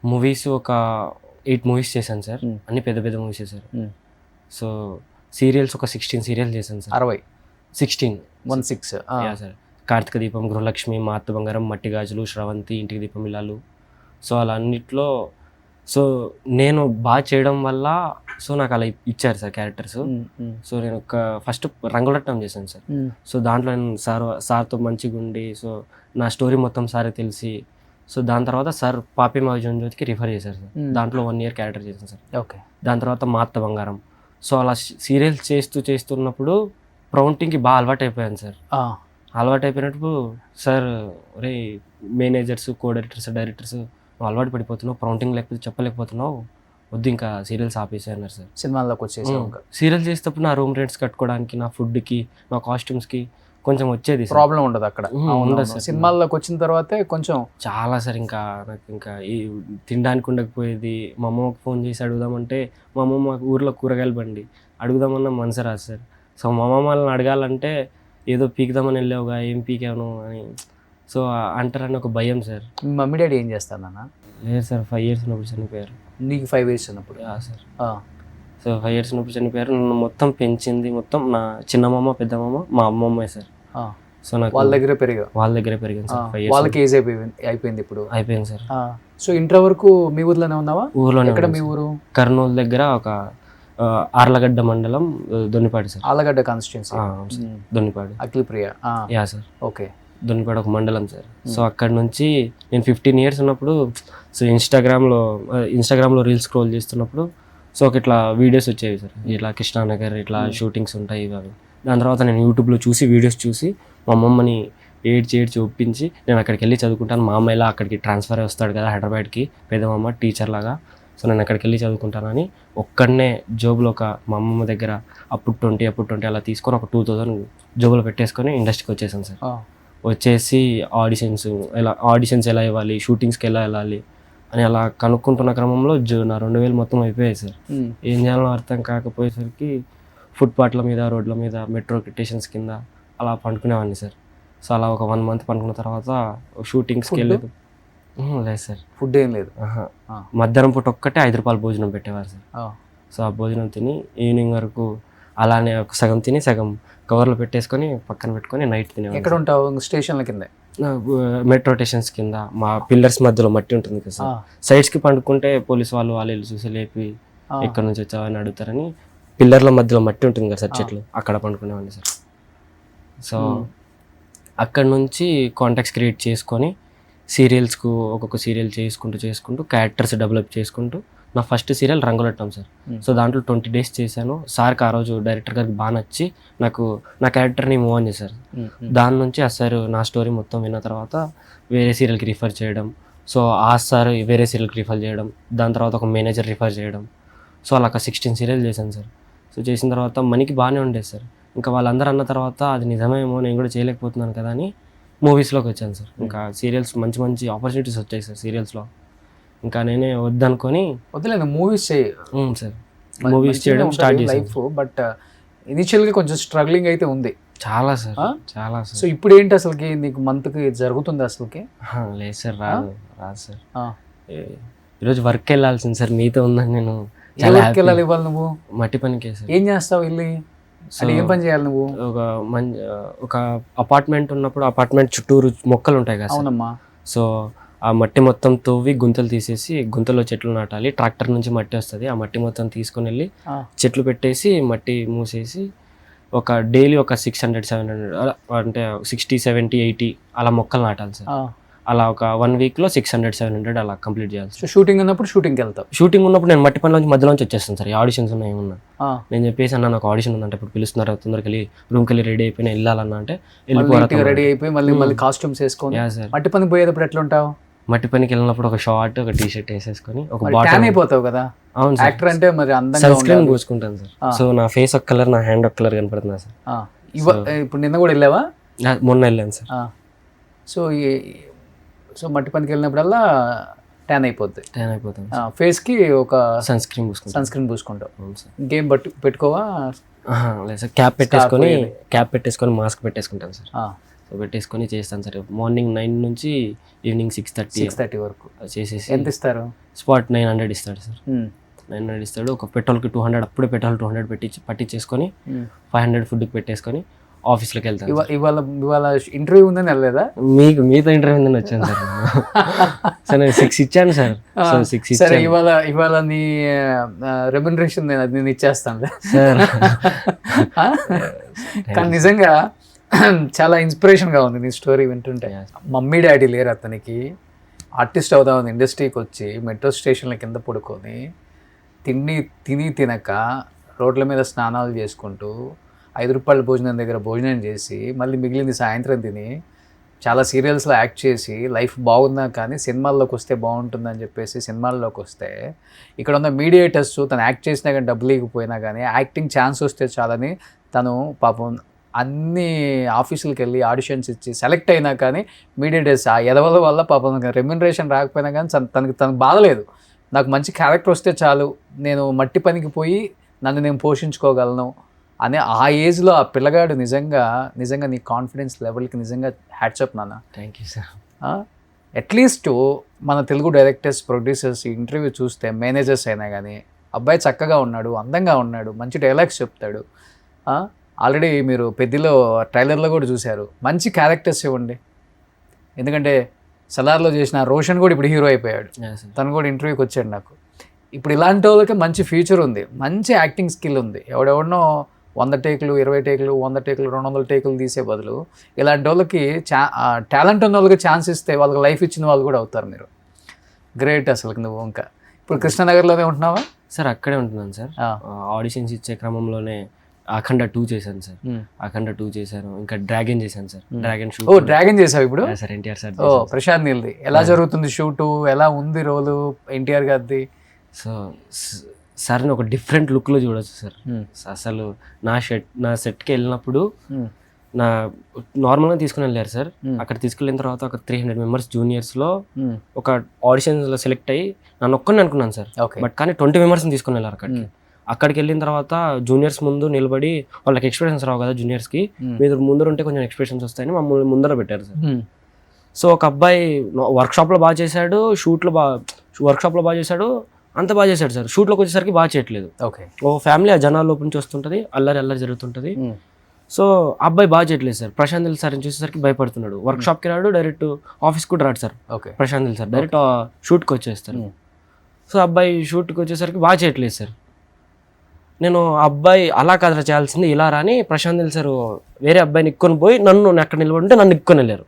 మూవీస్ ఒక 8 movies చేశాను సార్. అన్ని పెద్ద పెద్ద మూవీస్ చేశారు. సో సీరియల్స్ ఒక 16 serials చేశాను సార్. 16 సార్. కార్తీక దీపం, గృహలక్ష్మి, మా అత్త బంగారం, మట్టి గాజులు, శ్రవంతి, ఇంటికి దీపం ఇల్లాలు. సో అలా అన్నిట్లో సో నేను బాగా చేయడం వల్ల సో నాకు అలా ఇచ్చారు సార్ క్యారెక్టర్స్. సో నేను ఫస్ట్ రంగులట్టం చేశాను సార్. సో దాంట్లో నేను సార్తో మంచిగా ఉండి సో నా స్టోరీ మొత్తం సారే తెలిసి సో దాని తర్వాత సార్ పాపి మహాజన్జ్యోతికి రిఫర్ చేశారు సార్. దాంట్లో 1 year క్యారెక్టర్ చేశాను సార్. ఓకే. దాని తర్వాత మాత్త బంగారం. సో అలా సీరియల్స్ చేస్తున్నప్పుడు ప్రౌంటింగ్కి బాగా అలవాటు అయిపోయాను సార్. అలవాటు అయిపోయినప్పుడు సార్ రే మేనేజర్స్, డైరెక్టర్స్ నువ్వు అలవాటు పడిపోతున్నావు, ప్రౌంటింగ్ లేకపోతే చెప్పలేకపోతున్నావు, వద్దు ఇంకా సీరియల్స్ ఆపేసి అన్నారు సార్. సినిమాల్లోకి వచ్చేసావు. సీరియల్ చేసేటప్పుడు నా రూమ్ రెంట్స్ కట్టుకోవడానికి, నా ఫుడ్కి, నా కాస్ట్యూమ్స్కి కొంచెం వచ్చేది సార్. ప్రాబ్లం ఉండదు అక్కడ. ఉండదు సార్. సినిమాల్లోకి వచ్చిన తర్వాతే కొంచెం చాలా సార్. ఇంకా నాకు ఇంకా ఈ తినడానికి ఉండకపోయేది. మా అమ్మమ్మకి ఫోన్ చేసి అడుగుదామంటే మా అమ్మమ్మ ఊర్లో కూరగాయలు బండి అడుగుదామన్నా మనసు రాదు సార్. సో మా అమ్మమ్మ వాళ్ళని అడగాలంటే ఏదో పీకుదామని వెళ్ళావుగా, ఏం పీకాను అని సో అంటారని ఒక భయం సార్. మీ మమ్మీ డాడీ ఏం చేస్తానన్నా? లేదు సార్, 5 years ఉన్నప్పుడు చనిపోయారు. నీకు 5 years ఉన్నప్పుడు? సార్. సో 5 years ఉన్నప్పుడు చనిపోయారు. నన్ను మొత్తం పెంచింది మొత్తం నా చిన్నమామ, పెద్దమామ, మా అమ్మమ్మే సార్. సో నాకు వాళ్ళ దగ్గరే పెరిగాను సార్. 5 years. వాళ్ళకి ఏజ్ అయిపోయింది ఇప్పుడు? అయిపోయింది సార్. సో ఇంటర్ వరకు మీ ఊర్లోనే ఉన్నావా? ఊర్లోనే. ఎక్కడ మీ ఊరు? కర్నూలు దగ్గర ఒక ఆర్లగడ్డ మండలం, Donnipadu sir. Allagadda constituency. Donnipadu. Akhilapriya. Yeah sir. Okay. Donnipadu ఒక మండలం సార్. సో అక్కడ నుంచి నేను 15 years ఉన్నప్పుడు సో ఇన్స్టాగ్రామ్లో రీల్స్ స్క్రోల్ చేస్తున్నప్పుడు సో ఒక ఇట్లా వీడియోస్ వచ్చేవి సార్. ఇట్లా కృష్ణానగర్ ఇట్లా షూటింగ్స్ ఉంటాయి అవి. దాని తర్వాత నేను యూట్యూబ్లో వీడియోస్ చూసి మా అమ్మమ్మని ఏడ్చి ఒప్పించి నేను అక్కడికి వెళ్ళి చదువుకుంటాను. మా అమ్మ ఇలా అక్కడికి ట్రాన్స్ఫర్ వస్తాడు కదా హైదరాబాద్కి, పెద్దమ్మ టీచర్ లాగా. సో నేను అక్కడికి వెళ్ళి చదువుకుంటానని ఒక్కడనే జోబులో మా అమ్మమ్మ దగ్గర అప్పుడు 20 అలా తీసుకొని ఒక 2000 జోబులో పెట్టేసుకొని ఇండస్ట్రీకి వచ్చేసాను సార్. వచ్చేసి ఆడిషన్స్ ఎలా ఇవ్వాలి, షూటింగ్స్కి ఎలా వెళ్ళాలి అని అలా కనుక్కుంటున్న క్రమంలో నా 2000 మొత్తం అయిపోయాయి సార్. ఏం చేయాలో అర్థం కాకపోయేసరికి ఫుట్పాత్ల మీద, రోడ్ల మీద, మెట్రో స్టేషన్స్ కింద అలా పండుకునేవాడిని సార్. సో అలా ఒక 1 month పండుకున్న తర్వాత షూటింగ్స్కి వెళ్ళలేదు. లేదు సార్, ఫుడ్ ఏం లేదు. మధ్యాహ్నం పూట ఒక్కటే 5 రూపాయలు భోజనం పెట్టేవారు సార్. సో ఆ భోజనం తిని ఈవినింగ్ వరకు అలానే ఒక సగం తిని సగం కవర్లో పెట్టేసుకొని పక్కన పెట్టుకొని నైట్ తినేవారు. ఎక్కడ ఉంటావు? స్టేషన్ల కింద? మెట్రో స్టేషన్స్ కింద మా పిల్లర్స్ మధ్యలో మట్టి ఉంటుంది కదా సార్. సైడ్స్కి పండుకుంటే పోలీసు వాళ్ళు చూసి లేపి ఎక్కడి నుంచి వచ్చావని అడుగుతారని పిల్లర్ల మధ్యలో మట్టి ఉంటుంది కదా సార్, చెట్లు, అక్కడ పండుకునేవాడిని సార్. సో అక్కడ నుంచి కాంటాక్ట్స్ క్రియేట్ చేసుకొని సీరియల్స్కు ఒక్కొక్క సీరియల్ చేసుకుంటూ క్యారెక్టర్స్ డెవలప్ చేసుకుంటూ నా ఫస్ట్ సీరియల్ రంగులట్టం సార్. సో దాంట్లో 20 days చేశాను. సార్కి ఆ రోజు డైరెక్టర్ గారికి బాగా నచ్చి నాకు నా క్యారెక్టర్ని మూవ్ ఆన్ చేశారు. దాని నుంచి ఆ సార్ నా స్టోరీ మొత్తం విన్న తర్వాత వేరే సీరియల్కి రిఫర్ చేయడం. సో ఆ సార్ వేరే సీరియల్కి రిఫర్ చేయడం, దాని తర్వాత ఒక మేనేజర్ రిఫర్ చేయడం. సో అలా 16 సీరియల్ చేశాను సార్. సో చేసిన తర్వాత మనకి బాగానే ఉండేది సార్. ఇంకా వాళ్ళందరూ అన్న తర్వాత అది నిజమేమో, నేను కూడా చేయలేకపోతున్నాను కదా అని మూవీస్లోకి వచ్చాను సార్. ఇంకా సీరియల్స్ మంచి ఆపర్చునిటీస్ వచ్చాయి సార్ సీరియల్స్లో. ఇంకా నేనే వద్దనుకొని వద్దులేదు మూవీస్ చేయి సార్. మూవీస్ చేయడం స్టార్ట్ చేశాను. లైఫ్ బట్ ఇనిషియల్గా కొంచెం స్ట్రగ్లింగ్ అయితే ఉంది చాలా సార్, చాలా సార్. సో ఇప్పుడు ఏంటి అసలుకి నీకు మంత్కి జరుగుతుంది అసలుకి? లేదు సార్, రాదు సార్. ఈరోజు వర్క్ వెళ్ళాల్సింది సార్, మీతో ఉందని నేను వెళ్ళాలి. ఇవ్వాలి నువ్వు మట్టి పనికి సార్. ఏం చేస్తావు వెళ్ళి? ఏం పని చేయాలి నువ్వు? ఒక అపార్ట్మెంట్ ఉన్నప్పుడు అపార్ట్మెంట్ చుట్టూరు మొక్కలు ఉంటాయి కదా. అవునమ్మా. సో ఆ మట్టి మొత్తం తవ్వి గుంతలు తీసేసి గుంతలో చెట్లు నాటాలి. ట్రాక్టర్ నుంచి మట్టి వస్తుంది, ఆ మట్టి మొత్తం తీసుకొని వెళ్ళి చెట్లు పెట్టేసి మట్టి మూసేసి ఒక డైలీ ఒక 600-700 అంటే 60-70-80 అలా మొక్కలు నాటాలి సార్. అలా ఒక 1 weekలో 600-700 అలా కంప్లీట్ చేయాలి. సో షూటింగ్ ఉన్నప్పుడు షూటింగ్కి వెళ్తావు? షూటింగ్ ఉన్నప్పుడు నేను మట్టి పనిలోంచి మధ్యలోంచి వచ్చేస్తాను సార్. ఆడిషన్స్ ఉన్నాయి ఏమన్నా నేను చెప్పేసి అన్న నాకు ఆడిషన్ ఉందంటే ఇప్పుడు పిలుస్తున్నారు, తొందరకి వెళ్ళి రూమ్కి వెళ్ళి రెడీ అయిపోయినా వెళ్ళాలన్నా అంటే వెళ్ళిపోవాలి. రెడీ అయిపోయి మళ్ళీ కాస్ట్యూమ్స్ వేసుకొని మట్టి పనికి పోయేటప్పుడు ఎట్లా ఉంటావు? మట్టి పనికి వెళ్ళినప్పుడు ఒక షార్ట్, ఒక టీ-షర్ట్ వేసేసుకొని ఒక బాటిల్ అయిపోతావు కదా. అవును, యాక్టర్ అంటే మరి అందంగా సన్ స్క్రీన్ పూసుకుంటాను సార్. సో నా ఫేస్ ఒక కలర్, నా హ్యాండ్ ఒక కలర్ కనపడుతుంది సార్. ఇప్పుడు నిన్న కూడా వెళ్ళావా? మొన్న వెళ్ళాను సార్. సో మట్టి పనికి వెళ్ళినప్పుడల్లా ట్యాన్ అయిపోతాం. ఫేస్ కి ఒక సన్ స్క్రీన్ పూసుకుంటావు. ఇంకేం పెట్టుకోవా? లేదు సార్, క్యాప్ పెట్టేసుకొని మాస్క్ పెట్టేసుకుంటాను సార్. సో పెట్టేసుకొని చేస్తాను సార్. మార్నింగ్ 9 నుంచి ఈవినింగ్ 6:30 వరకు చేసేసి. ఎంత ఇస్తారు? స్పాట్ 900 ఇస్తాడు సార్. 900 ఇస్తాడు. ఒక పెట్రోల్కి 200, అప్పుడే పెట్రోల్ 200 పట్టించేసుకొని 500 ఫుడ్కి పెట్టేసుకొని ఆఫీస్లోకి వెళ్తాను. ఇవాళ ఇవాళ ఇంటర్వ్యూ ఉందని వెళ్ళలేదా? మీతో ఇంటర్వ్యూ ఉందని వచ్చాను సార్. సార్ నేను 6 ఇచ్చాను సార్. సో 6 సరే, ఇచ్చాను ఇవాళ నీ రెమ్యునరేషన్ నేను ఇచ్చేస్తాను సార్. కానీ నిజంగా చాలా ఇన్స్పిరేషన్గా ఉంది నీ స్టోరీ వింటుంటే. మమ్మీ డాడీ లేరు అతనికి, ఆర్టిస్ట్ అవుదామని ఇండస్ట్రీకి వచ్చి మెట్రో స్టేషన్ల కింద పడుకొని తినక రోడ్ల మీద స్నానాలు చేసుకుంటూ 5 రూపాయల భోజనం దగ్గర భోజనం చేసి మళ్ళీ మిగిలింది సాయంత్రం తిని చాలా సీరియల్స్లో యాక్ట్ చేసి లైఫ్ బాగుందా కానీ సినిమాల్లోకి వస్తే బాగుంటుందని చెప్పేసి సినిమాల్లోకి వస్తే ఇక్కడ ఉన్న మీడియేటర్స్ తను యాక్ట్ చేసినా కానీ డబ్బులు ఇవ్వకపోయినా కానీ యాక్టింగ్ ఛాన్స్ వస్తే చాలని తను పాపం అన్ని ఆఫీసులకు వెళ్ళి ఆడిషన్స్ ఇచ్చి సెలెక్ట్ అయినా కానీ మీడియేటర్స్ ఆ ఎదవల వల్ల పాపం రెమ్యునరేషన్ రాకపోయినా కానీ తనకు బాధలేదు. నాకు మంచి క్యారెక్టర్ వస్తే చాలు, నేను మట్టి పనికి పోయి నన్ను నేను పోషించుకోగలను అనే ఆ ఏజ్లో ఆ పిల్లగాడు నిజంగా నీ కాన్ఫిడెన్స్ లెవెల్కి నిజంగా హ్యాట్సప్ నాన్న. Thank you sir. అట్లీస్ట్ మన తెలుగు డైరెక్టర్స్ ప్రొడ్యూసర్స్ ఈ ఇంటర్వ్యూ చూస్తే మేనేజర్స్ అయినా కానీ అబ్బాయి చక్కగా ఉన్నాడు, అందంగా ఉన్నాడు, మంచి డైలాగ్స్ చెప్తాడు. ఆల్రెడీ మీరు పెద్దిలో ట్రైలర్లో కూడా చూశారు. మంచి క్యారెక్టర్స్ ఇవ్వండి. ఎందుకంటే సలార్లో చేసిన రోషన్ కూడా ఇప్పుడు హీరో అయిపోయాడు. తను కూడా ఇంటర్వ్యూకి వచ్చాడు నాకు. ఇప్పుడు ఇలాంటి వాళ్ళకి మంచి ఫ్యూచర్ ఉంది, మంచి యాక్టింగ్ స్కిల్ ఉంది. ఎవడెవడనో 100 టేకులు 20 టేకులు 100 టేకులు 200 టేకులు తీసే బదులు ఇలాంటి వాళ్ళకి టాలెంట్ ఉన్న వాళ్ళకి ఛాన్స్ ఇస్తే వాళ్ళకి లైఫ్ ఇచ్చిన వాళ్ళు కూడా అవుతారు. మీరు గ్రేట్ అసలు. నువ్వు ఇంకా ఇప్పుడు కృష్ణనగర్లోనే ఉంటున్నావా? సార్ అక్కడే ఉంటున్నాను సార్. ఆడిషన్స్ ఇచ్చే క్రమంలోనే అఖండ 2 చేశాను సార్. అఖండ 2 చేశాను. ఇంకా డ్రాగన్ చేశాను సార్. Dragon shoot. డ్రాగన్ చేసావు ఇప్పుడు? Sir NTR sir. ప్రశాంత్ నీల్ది ఎలా జరుగుతుంది షూటు? ఎలా ఉంది రోలు ఎన్టీఆర్ గారిది? సో సార్ని ఒక డిఫరెంట్ లుక్లో చూడొచ్చు సార్. అసలు నా సెట్కి వెళ్ళినప్పుడు నా నార్మల్గా తీసుకుని వెళ్ళారు సార్. అక్కడ తీసుకెళ్ళిన తర్వాత ఒక 300 మెంబర్స్ జూనియర్స్లో ఒక ఆడిషన్స్లో సెలెక్ట్ అయ్యి నన్ను ఒక్కని అనుకున్నాను సార్. బట్ కానీ 20 మెంబర్స్ని తీసుకుని వెళ్ళారు అక్కడికి వెళ్ళిన తర్వాత జూనియర్స్ ముందు నిలబడి వాళ్ళకి ఎక్స్ప్రెషన్స్ రావు కదా జూనియర్స్కి, మీరు ముందర ఉంటే కొంచెం ఎక్స్ప్రెషన్స్ వస్తాయని మమ్మల్ని ముందర పెట్టారు సార్. సో ఒక అబ్బాయి వర్క్షాప్లో బాగా చేశాడు, వర్క్షాప్లో బాగా చేశాడు, అంత బాగా చేశాడు సార్. షూట్లోకి వచ్చేసరికి బాగా చేయట్లేదు. ఓ ఫ్యామిలీ ఆ జనాల లోపల నుంచి వస్తుంటుంది, అల్లరి జరుగుతుంటుంది. సో అబ్బాయి బాగా చేయట్లేదు సార్. ప్రశాంత్ నీల్ సార్ని చూసేసరికి భయపడుతున్నాడు. వర్క్షాప్కి రాడు, డైరెక్ట్ ఆఫీస్కి కూడా రాడు sir. Prashanth Neel sir direct షూట్కి వచ్చేస్తారు. సో అబ్బాయి షూట్కి వచ్చేసరికి బాగా చేయట్లేదు సార్. నేను అబ్బాయి అలా కథ చేయాల్సింది ఇలా రాని ప్రశాంత్ నీల్ సార్ వేరే అబ్బాయిని ఎక్కుని పోయి నన్ను అక్కడ నిలబడి నన్ను ఎక్కుని వెళ్ళారు.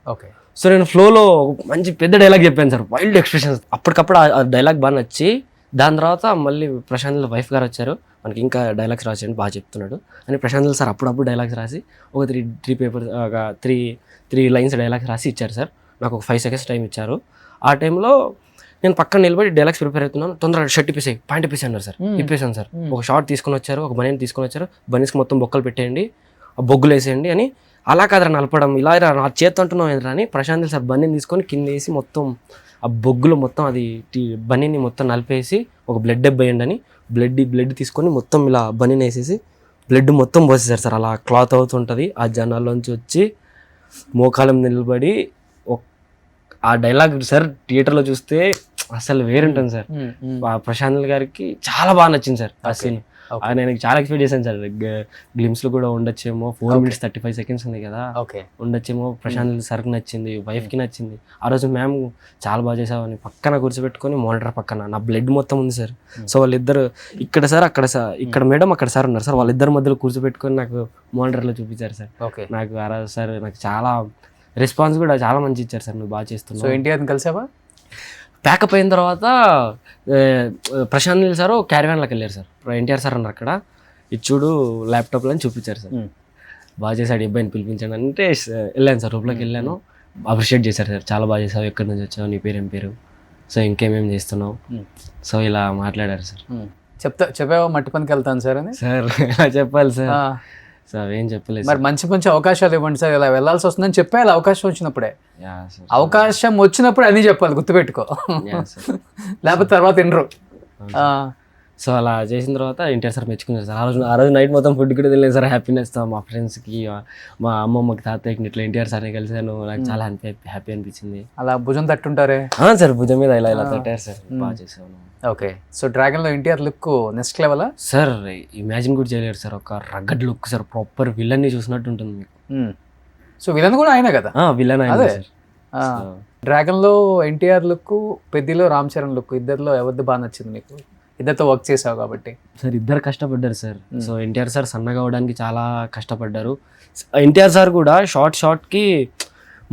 సో నేను ఫ్లోలో మంచి పెద్ద డైలాగ్ చెప్పాను సార్, వైల్డ్ ఎక్స్ప్రెషన్స్. అప్పటికప్పుడు ఆ డైలాగ్ బాగా నచ్చి దాని తర్వాత మళ్ళీ ప్రశాంత్ నీల్ వైఫ్ గారు వచ్చారు, మనకి ఇంకా డైలాగ్స్ రాసేయండి బాగా చెప్తున్నాడు అని ప్రశాంత్ నీల్ సార్ అప్పుడప్పుడు డైలాగ్స్ రాసి ఒక త్రీ లైన్స్ డైలాగ్స్ రాసి ఇచ్చారు సార్. నాకు ఒక 5 seconds టైం ఇచ్చారు. ఆ టైంలో నేను పక్కన నిలబడి డైలాగ్స్ ప్రిపేర్ అవుతున్నాను. తొందరగా షర్ట్ ఇప్పేసాయి, ప్యాంట్ ఇప్పేసి అన్నారు సార్. ఇప్పేసాను సార్. ఒక షార్ట్ తీసుకొని వచ్చారు, ఒక బనీని తీసుకొని వచ్చారు. బనీస్కి మొత్తం బొక్కలు పెట్టేయండి, ఆ బొగ్గులు వేసేయండి అని. అలా కాదురా నలపడం, ఇలా నా చేతి అంటున్నావు ఏంద్రా అని ప్రశాంత్ నీల్ సార్ బనీని తీసుకొని కింద వేసి మొత్తం ఆ బొగ్గులు మొత్తం అది బనీని మొత్తం నలిపేసి ఒక బ్లడ్ వేయండి అని బ్లడ్ తీసుకొని మొత్తం ఇలా బనీని వేసేసి బ్లడ్ మొత్తం పోసేసారు సార్. అలా క్లాత్ అవుతుంటుంది. ఆ జనాల్లోంచి వచ్చి మోకాలం నిలబడి ఆ డైలాగ్ సార్ థియేటర్లో చూస్తే అసలు వేరుంటుంది సార్. ప్రశాంత్ నీల్ గారికి చాలా బాగా నచ్చింది సార్ ఆ సీన్. నేను చాలా ఎక్స్పెక్ట్ చేశాను సార్. గ్లిమ్స్లో కూడా ఉండొచ్చేమో, 4 minutes 35 seconds ఉంది కదా, ఉండొచ్చేమో. ప్రశాంత్ నీల్ సార్కి నచ్చింది, వైఫ్కి నచ్చింది. ఆ రోజు మ్యామ్ చాలా బాగా చేసామని పక్కన కూర్చోబెట్టుకొని మానిటర్ పక్కన నా బ్లడ్ మొత్తం ఉంది సార్. సో వాళ్ళిద్దరు ఇక్కడ సార్ అక్కడ సార్, ఇక్కడ మేడం అక్కడ సార్ ఉన్నారు సార్. వాళ్ళిద్దరి మధ్యలో కూర్చోబెట్టుకొని నాకు మానిటర్లో చూపించారు సార్. నాకు ఆ రోజు సార్ నాకు చాలా రెస్పాన్స్ కూడా చాలా మంచి ఇచ్చారు సార్. నువ్వు బాగా చేస్తున్నావు. సో ఎన్టీఆర్ని కలిసావా? ప్యాకప్ అయిన తర్వాత ప్రశాంత్ నీల్ సార్ క్యారివాన్లోకి వెళ్ళారు సార్. ఎన్టీఆర్ సార్ అన్నారు అక్కడ, ఇది చూడు ల్యాప్టాప్లో అని చూపించారు సార్. బాగా చేశాడు అబ్బాయిని పిలిపించాను అంటే వెళ్ళాను సార్. రూమ్లోకి వెళ్ళాను, అప్రిషియేట్ చేశారు సార్. చాలా బాగా చేసావు, ఎక్కడి నుంచి వచ్చావు, నీ పేరు ఏం పేరు, సో ఇంకేమేమి చేస్తున్నావు, సో ఇలా మాట్లాడారు సార్. చెప్పావా మట్టి పనికి వెళ్తాను సార్ అని? సార్ ఇలా చెప్పాలి సార్. సార్ ఏం చెప్పలేదు. మరి మంచి అవకాశాలు ఇవ్వండి సార్, ఇలా వెళ్ళాల్సి వస్తుందని చెప్పాలి అవకాశం వచ్చినప్పుడే. అవకాశం వచ్చినప్పుడు అన్నీ చెప్పాలి, గుర్తుపెట్టుకో, లేకపోతే తర్వాత వినరు. సో అలా చేసిన తర్వాత ఎన్టీఆర్ సార్ మెచ్చుకున్నారు సార్. ఆ రోజు నైట్ మొత్తం ఫుడ్ కూడా తెలియదు సార్. హ్యాపీనెస్తో మా ఫ్రెండ్స్కి, మా అమ్మమ్మకి, తాతయ్యకి ఇట్లా ఎన్టీఆర్ సార్ని కలిసాను. నాకు చాలా హ్యాపీ అనిపించింది. అలా భుజం తట్టుంటారే. సార్ భుజం మీద ఇలా తట్టారు సార్. బాగా చేసాను. ఓకే. సో డ్రాగన్లో ఎన్టీఆర్ లుక్ నెక్స్ట్ లెవెలా సార్? ఇమాజిన్ కూడా చేయలేరు సార్. ఒక రగ్గడ్ లుక్ సార్. ప్రాపర్ విలన్ని చూసినట్టు ఉంటుంది మీకు. సో విలన్ కూడా ఆయనే కదా. విలన్ అదే సార్. డ్రాగన్లో ఎన్టీఆర్ లుక్, పెద్దిలో రామ్ చరణ్ లుక్, ఇద్దరిలో ఎవరిది బాగా నచ్చింది మీకు? ఇద్దరితో వర్క్ చేసావు కాబట్టి. సార్ ఇద్దరు కష్టపడ్డారు సార్. సో ఎన్టీఆర్ సార్ సన్నగా అవడానికి చాలా కష్టపడ్డారు. ఎన్టీఆర్ సార్ కూడా షార్ట్కి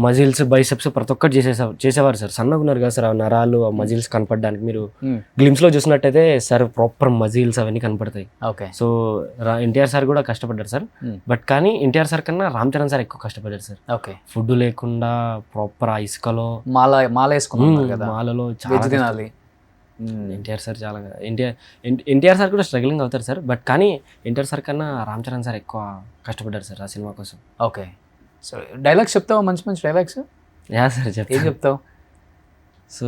మజిల్స్, బైసెప్స్ ప్రతి ఒక్కటి చేసేవారు సార్. సన్నగా ఉన్నారు కదా సార్, ఆ నరాలు, ఆ మజిల్స్ కనపడడానికి. మీరు గ్లిమ్స్లో చూసినట్టయితే సార్ ప్రాపర్ మజిల్స్ అవన్నీ కనపడతాయి. ఓకే. సో ఎన్టీఆర్ సార్ కూడా కష్టపడ్డారు సార్. బట్ కానీ ఎన్టీఆర్ సార్ కన్నా రామ్ చరణ్ సార్ ఎక్కువ కష్టపడ్డారు సార్. ఓకే. ఫుడ్ లేకుండా ప్రాపర్ ఆ ఇసుకలో మాల వేసుకున్నారు కదా, మాలలో వెజ్ తినాలి. ఎన్టీఆర్ సార్ చాలా ఎన్టీఆర్ సార్ కూడా స్ట్రగ్లింగ్ అవుతారు సార్. బట్ కానీ ఎన్టీఆర్ సార్ కన్నా రామ్ చరణ్ సార్ ఎక్కువ కష్టపడ్డారు సార్ ఆ సినిమా కోసం. ఓకే. సో డైలాగ్స్ చెప్తావా? మంచి మంచి డైలాగ్స్ యా సార్ ఏం చెప్తావు? సో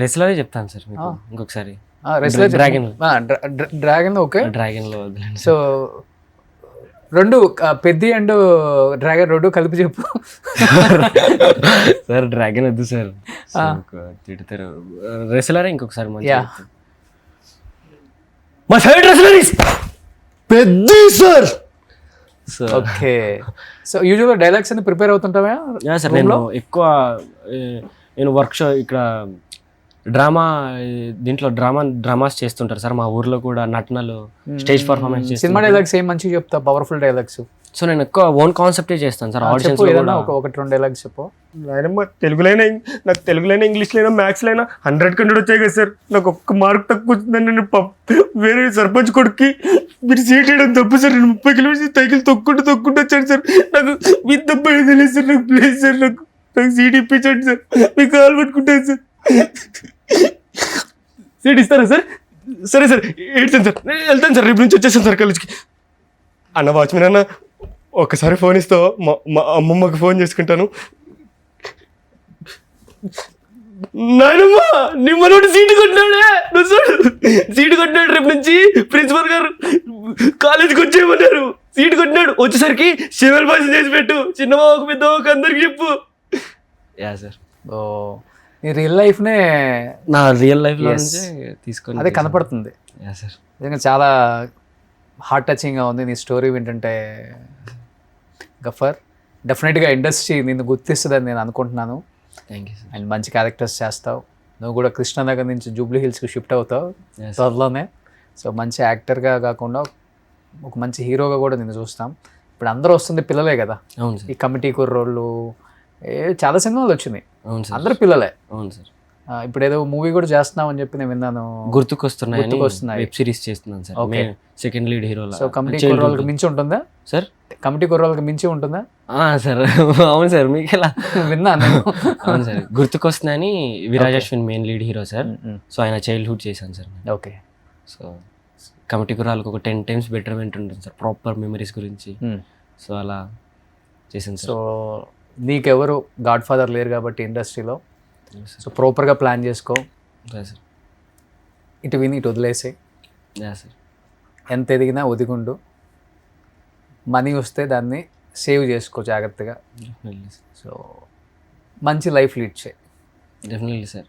రెస్లరే చెప్తాను సార్ మీకు ఇంకొకసారి. డ్రాగన్. ఓకే. డ్రాగన్లో సో రెండు పెద్ది అండ్ డ్రాగన్ రెండు కలిపి చెప్పు. సార్ డ్రాగన్ వద్దు సార్, తిడతారు. రెస్లరే ఇంకొకసారి మంచిగా. My favourite wrestler is Peddi sir. Okay. So యూజువల్గా డైలాగ్స్ అన్ని ప్రిపేర్ అవుతుంటావా? సార్ నేను ఎక్కువ ఇక్కడ దీంట్లో డ్రామాస్ చేస్తుంటారు సార్ మా ఊర్లో కూడా. నటనలు, స్టేజ్ పర్ఫార్మెన్స్. సినిమా డైలాగ్స్ ఏం మంచిగా చెప్తా? Powerful dialogues. సో నేను ఎక్కువ ఓన్ కాన్సెప్టే చేస్తాను సార్. ఆడిషన్స్ ఒకటి రెండు డైలాగ్స్ చెప్పు. నాయనమ్మ తెలుగులైనా, నాకు తెలుగులైనా, ఇంగ్లీష్లైనా, మ్యాథ్స్లైనా 100 వచ్చాయి కదా సార్. నాకు ఒక్క మార్క్ తక్కువ వచ్చిందని నేను వేరే సర్పంచ్ కొడుక్కి మీరు సీట్ వేయడం తప్పు సార్. నేను 30 కిలోమీటర్స్ సైకిల్ తొక్కుంటూ వచ్చాను సార్. నాకు మీ తప్ప తెలియదు సార్. నాకు ప్లీజ్ సార్, నాకు సీట్ ఇప్పించండి సార్. మీకు కాల్ పట్టుకుంటాను సార్. సీట్ ఇస్తారా సార్? సరే సార్, ఏడ్చాను సార్. వెళ్తాను సార్, రేపు నుంచి వచ్చేసాను సార్ కాలేజ్కి. అన్న వాచ్మెన్ అన్న, ఒక్కసారి ఫోన్ ఇస్తావు? మా అమ్మమ్మకి ఫోన్ చేసుకుంటాను. నాయనమ్మ నీ మనోడు సీటు కొట్టినాడే, నువ్వు చూడు సీటు కొట్టినాడు. రేపు నుంచి ప్రిన్సిపల్ గారు కాలేజీకి వచ్చేయమన్నారు. సీటు కొట్టినాడు. వచ్చేసరికి శివల్ భాష చేసి పెట్టు. చిన్నమాకు పెద్దమాకు అందరికి చెప్పు. Yeah sir. ఓ నీ రియల్ లైఫ్నే నా రియల్ లైఫ్లో తీసుకొని అదే కనపడుతుంది. Yeah sir. నిజంగా చాలా హార్ట్ టచింగ్గా ఉంది నీ స్టోరీ వింటుంటే. గఫర్, డెఫినెట్గా ఇండస్ట్రీ నిన్ను గుర్తిస్తుందని నేను అనుకుంటున్నాను. Thank you sir. అండ్ మంచి క్యారెక్టర్స్ చేస్తావు. నువ్వు కూడా కృష్ణనగర్ నుంచి జూబ్లీ హిల్స్కి షిఫ్ట్ అవుతావు త్వరలోనే. సో మంచి యాక్టర్గా కాకుండా ఒక మంచి హీరోగా కూడా నేను చూస్తాం. ఇప్పుడు అందరూ వస్తుంది పిల్లలే కదా. అవును సార్. ఈ కమిటీ కుర్రోళ్ళు చాలా సినిమాలు వచ్చినాయి. అవును సార్. అందరూ పిల్లలే. అవును సార్. ఇప్పుడు ఏదో మూవీ కూడా చేస్తున్నావు అని చెప్పి నేను విన్నాను. గుర్తుకొస్తున్నాయి వెబ్ సిరీస్ చేస్తున్నాను sir. Okay. Second lead hero. So committee కుర్రోళ్ళకి మించి ఉంటుందా సార్? కమిటీ కుర్రోళ్ళకి మించి ఉంటుందా సార్? అవును సార్. మీకు ఎలా విన్నాను. అవును సార్. గుర్తుకొస్తున్నాయని Viraj Ashwin main lead hero sir. So ఆయన చైల్డ్హుడ్ చేశాను సార్. ఓకే. సో కమిటీ కుర్రాలకు ఒక 10 times బెటర్మెంట్ ఉంటుంది సార్, ప్రాపర్ మెమరీస్ గురించి. సో అలా చేశాను సార్. సో నీకెవరు గాడ్ ఫాదర్ లేరు కాబట్టి ఇండస్ట్రీలో. సో ప్రాపర్గా ప్లాన్ చేసుకో. సార్ ఇటు విని ఇటు వదిలేసి, సార్ ఎంత ఎదిగినా ఒదిగుండు. మనీ వస్తే దాన్ని సేవ్ చేసుకో జాగ్రత్తగా. సో మంచి లైఫ్ లీడ్ చేయి. Definitely sir.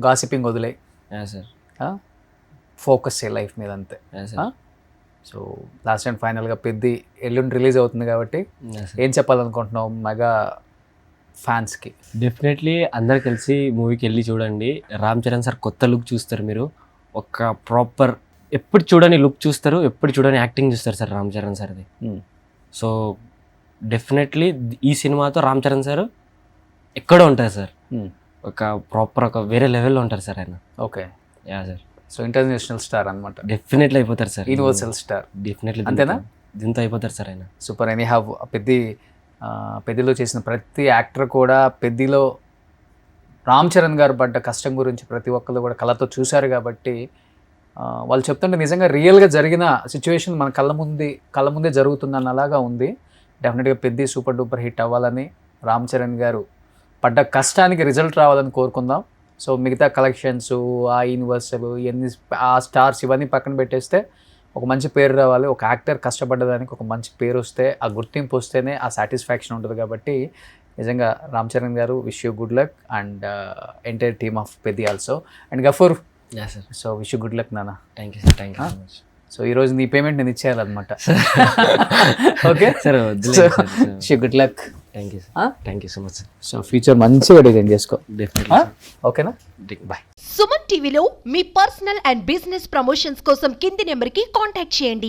గాసిపింగ్ వదిలే. సార్. ఫోకస్ చేయి లైఫ్ మీద అంతే. సో లాస్ట్ అండ్ ఫైనల్గా పెద్ది ఎల్లుండి రిలీజ్ అవుతుంది కాబట్టి ఏం చెప్పాలనుకుంటున్నావు మెగా ఫ్యాన్స్కి? డెఫినెట్లీ అందరు కలిసి మూవీకి వెళ్ళి చూడండి. రామ్ చరణ్ సార్ కొత్త లుక్ చూస్తారు. మీరు ఒక ప్రాపర్ ఎప్పుడు చూడని లుక్ చూస్తారు, ఎప్పుడు చూడని యాక్టింగ్ చూస్తారు సార్ రామ్ చరణ్ సార్ది. సో డెఫినెట్లీ ఈ సినిమాతో రామ్ చరణ్ సార్ ఎక్కడో ఉంటారు సార్. ఒక ప్రాపర్ ఒక వేరే లెవెల్లో ఉంటారు సార్ ఆయన. Okay. Yeah sir. So international star అనమాట. డెఫినెట్లీ అయిపోతారు సార్. Universal star. డెఫినెట్లీ. అంతేనా? దీంతో అయిపోతారు సార్ ఆయన. సూపర్. ఎనీ హ్యావ్ పెద్దిలో చేసిన ప్రతి యాక్టర్ కూడా పెద్దిలో రామ్ చరణ్ గారు పడ్డ కష్టం గురించి ప్రతి ఒక్కరు కూడా కళ్ళతో చూశారు కాబట్టి వాళ్ళు చెప్తుంటే నిజంగా రియల్గా జరిగిన సిచ్యువేషన్ మన కళ్ళ ముందే జరుగుతుందన్న అలాగా ఉంది. డెఫినెట్గా పెద్ది సూపర్ డూపర్ హిట్ అవ్వాలని, రామ్ చరణ్ గారు పడ్డ కష్టానికి రిజల్ట్ రావాలని కోరుకుందాం. సో మిగతా కలెక్షన్స్, ఆ యూనివర్సల్, ఇవన్నీ ఆ స్టార్స్ ఇవన్నీ పక్కన పెట్టేస్తే ఒక మంచి పేరు రావాలి. ఒక యాక్టర్ కష్టపడ్డదానికి ఒక మంచి పేరు వస్తే, ఆ గుర్తింపు వస్తేనే ఆ సాటిస్ఫాక్షన్ ఉంటుంది. కాబట్టి నిజంగా Ram Charan garu, wish you good luck and entire team of Peddi also and Gafoor. Yeah sir, so wish you good luck నాన్న. Thank you sir, thank you so much. So ఈరోజు నీ పేమెంట్ నేను ఇచ్చేయాలన్నమాట. ఓకే సార్ వద్దులేదు sir. Wish you good luck. Thank you sir, thank you so much sir. So future మంచిగా design చేసుకో. Definitely ఓకేనా? Bye. Suman టీవీలో మీ పర్సనల్ అండ్ బిజినెస్ ప్రమోషన్స్ కోసం కింది నెంబర్కి కాంటాక్ట్ చేయండి.